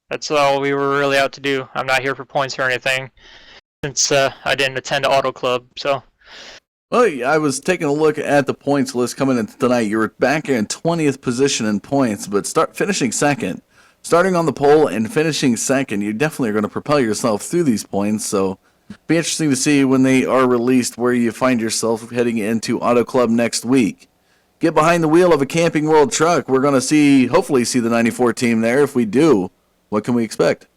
that's all we were really out to do. I'm not here for points or anything, since I didn't attend Auto Club, so. Well, I was taking a look at the points list coming in tonight. You were back in 20th position in points, but finishing second. Starting on the pole and finishing second, you definitely are going to propel yourself through these points, so be interesting to see when they are released where you find yourself heading into Auto Club next week. Get behind the wheel of a Camping World truck. We're going to hopefully see the 94 team there. If we do, what can we expect?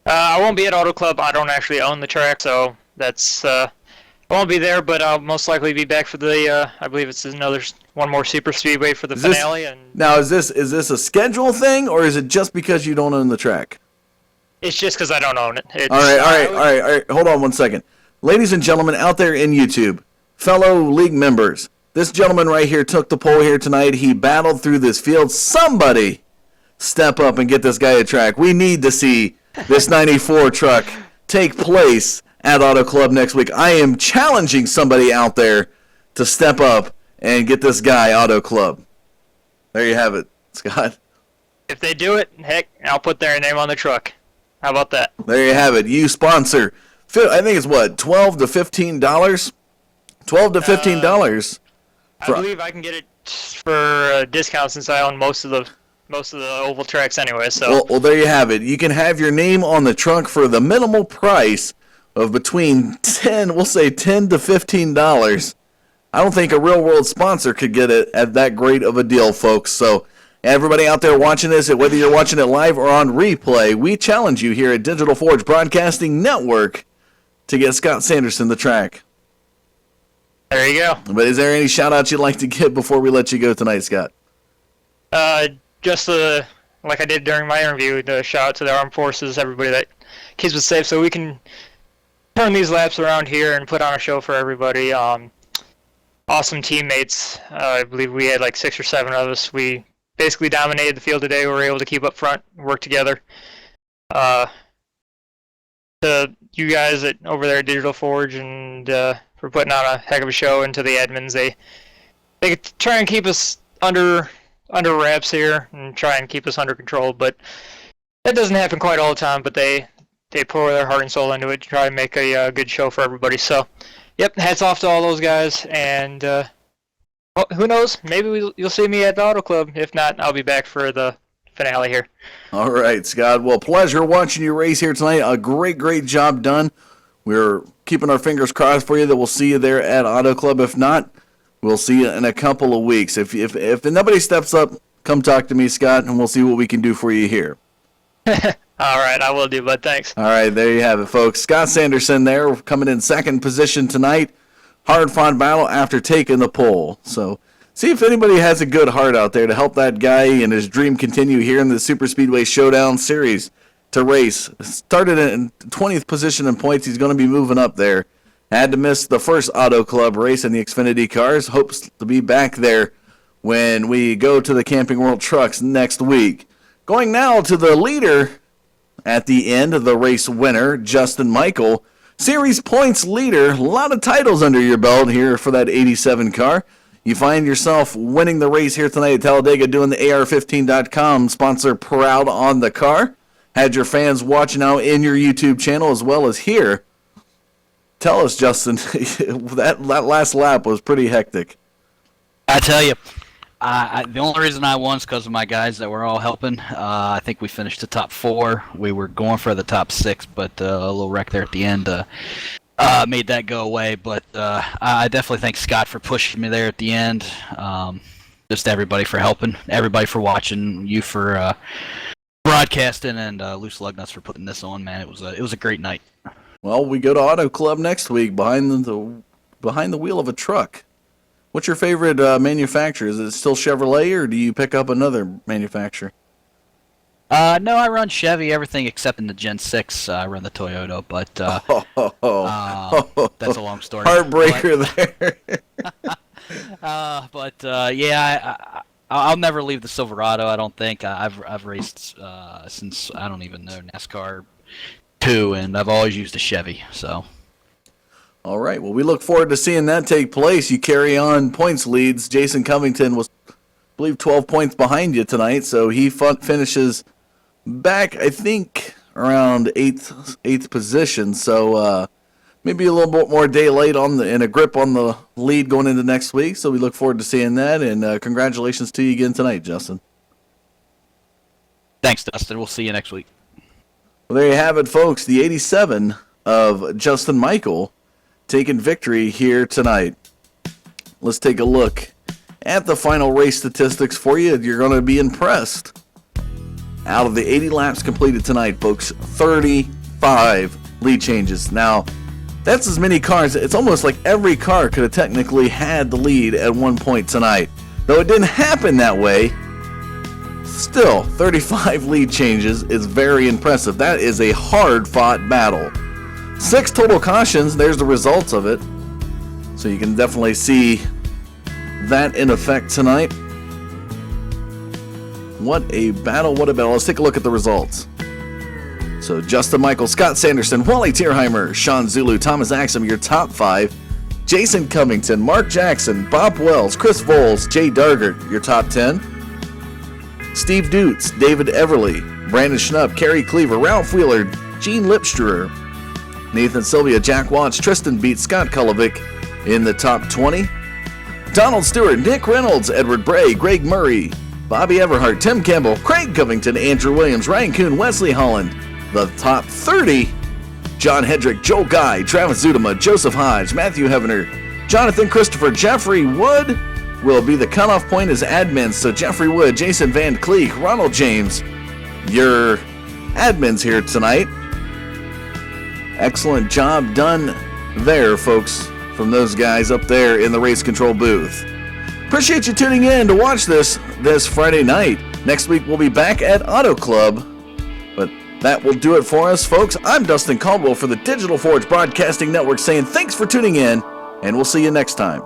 I won't be at Auto Club. I don't actually own the track, so that's I won't be there, but I'll most likely be back for the. I believe it's one more super speedway for the finale. Now, is this a schedule thing, or is it just because you don't own the track? It's just because I don't own it. All right. Hold on one second, ladies and gentlemen out there in YouTube, fellow league members. This gentleman right here took the pole here tonight. He battled through this field. Somebody step up and get this guy a track. We need to see this 94 truck take place at Auto Club next week. I am challenging somebody out there to step up and get this guy Auto Club. There you have it, Scott. If they do it, heck, I'll put their name on the truck. How about that? There you have it. You sponsor. I think it's what, $12 to $15? $12 to $15. I believe I can get it for a discount since I own most of the oval tracks anyway. So well, there you have it. You can have your name on the trunk for the minimal price of between $10 to $15. I don't think a real world sponsor could get it at that great of a deal, folks. So everybody out there watching this, whether you're watching it live or on replay, we challenge you here at Digital Forge Broadcasting Network to get Scott Sanderson the track. There you go. But is there any shout-outs you'd like to give before we let you go tonight, Scott? Just like I did during my interview, the shout out to the armed forces, everybody that keeps us safe, so we can turn these laps around here and put on a show for everybody. Awesome teammates. I believe we had like 6 or 7 of us. We basically dominated the field today. We were able to keep up front, work together. To you guys over there at Digital Forge and for putting on a heck of a show, and to the admins, they try and keep us under wraps here and try and keep us under control, but that doesn't happen quite all the time. But they pour their heart and soul into it to try and make a good show for everybody. So, yep, hats off to all those guys. And well, who knows? Maybe you'll see me at the Auto Club. If not, I'll be back for the finale here. All right, Scott. Well, pleasure watching you race here tonight. A great job done. We're keeping our fingers crossed for you that we'll see you there at Auto Club. If not, we'll see you in a couple of weeks. If nobody steps up, come talk to me, Scott, and we'll see what we can do for you here. All right, I will do, bud. Thanks. All right, there you have it, folks. Scott Sanderson there, coming in second position tonight. Hard-fought battle after taking the pole. So see if anybody has a good heart out there to help that guy and his dream continue here in the Super Speedway Showdown Series to race. Started in 20th position in points. He's going to be moving up there. Had to miss the first Auto Club race in the Xfinity cars. Hopes to be back there when we go to the Camping World Trucks next week. Going now to the leader at the end of the race winner, Justin Michael. Series points leader. A lot of titles under your belt here for that 87 car. You find yourself winning the race here tonight at Talladega, doing the AR15.com sponsor proud on the car. Had your fans watching out in your YouTube channel as well as here. Tell us, Justin, that last lap was pretty hectic. I tell you, the only reason I won is because of my guys that were all helping. I think we finished the top 4. We were going for the top 6, but a little wreck there at the end made that go away. But I definitely thank Scott for pushing me there at the end. Just everybody for helping, everybody for watching, you for broadcasting, and Loose Lug Nuts for putting this on. Man, it was a great night. Well, we go to Auto Club next week behind the wheel of a truck. What's your favorite manufacturer? Is it still Chevrolet, or do you pick up another manufacturer? No, I run Chevy, everything except in the Gen 6. I run the Toyota, but that's a long story. Heartbreaker there. Yeah, I'll never leave the Silverado. I don't think I've raced since I don't even know NASCAR 2, and I've always used a Chevy. So All right. Well, we look forward to seeing that take place. You carry on points leads. Jason Covington was, I believe, 12 points behind you tonight, so he finishes back, I think, around eighth position. So maybe a little bit more day late and a grip on the lead going into next week. So we look forward to seeing that, and congratulations to you again tonight, Justin. thanks, Dustin. We'll see you next week. Well, there you have it, folks. The 87 of Justin Michael taking victory here tonight. Let's take a look at the final race statistics for you. You're going to be impressed. Out of the 80 laps completed tonight, folks, 35 lead changes. Now, that's as many cars. It's almost like every car could have technically had the lead at one point tonight. Though it didn't happen that way, still, 35 lead changes is very impressive. That is a hard-fought battle. 6 total cautions, there's the results of it. So you can definitely see that in effect tonight. What a battle, what a battle. Let's take a look at the results. So Justin Michael, Scott Sanderson, Wally Tierheimer, Sean Zulu, Thomas Axum, your top 5. Jason Covington, Mark Jackson, Bob Wells, Chris Voles, Jay Dargert, your top 10. Steve Dutz, David Everly, Brandon Schnupp, Kerry Cleaver, Ralph Wheeler, Gene Lipstruer, Nathan Sylvia, Jack Watts, Tristan Beat, Scott Kulovic in the top 20. Donald Stewart, Nick Reynolds, Edward Bray, Greg Murray, Bobby Everhart, Tim Campbell, Craig Covington, Andrew Williams, Ryan Kuhn, Wesley Holland. The top 30, John Hedrick, Joel Guy, Travis Zudema, Joseph Hodge, Matthew Heavener, Jonathan Christopher, Jeffrey Wood will be the cutoff point as admins. So Jeffrey Wood, Jason Van Cleek, Ronald James, your admins here tonight. Excellent job done there, folks, from those guys up there in the race control booth. Appreciate you tuning in to watch this Friday night. Next week we'll be back at Auto Club, but that will do it for us, folks. I'm Dustin Caldwell for the Digital Forge Broadcasting Network saying thanks for tuning in, and we'll see you next time.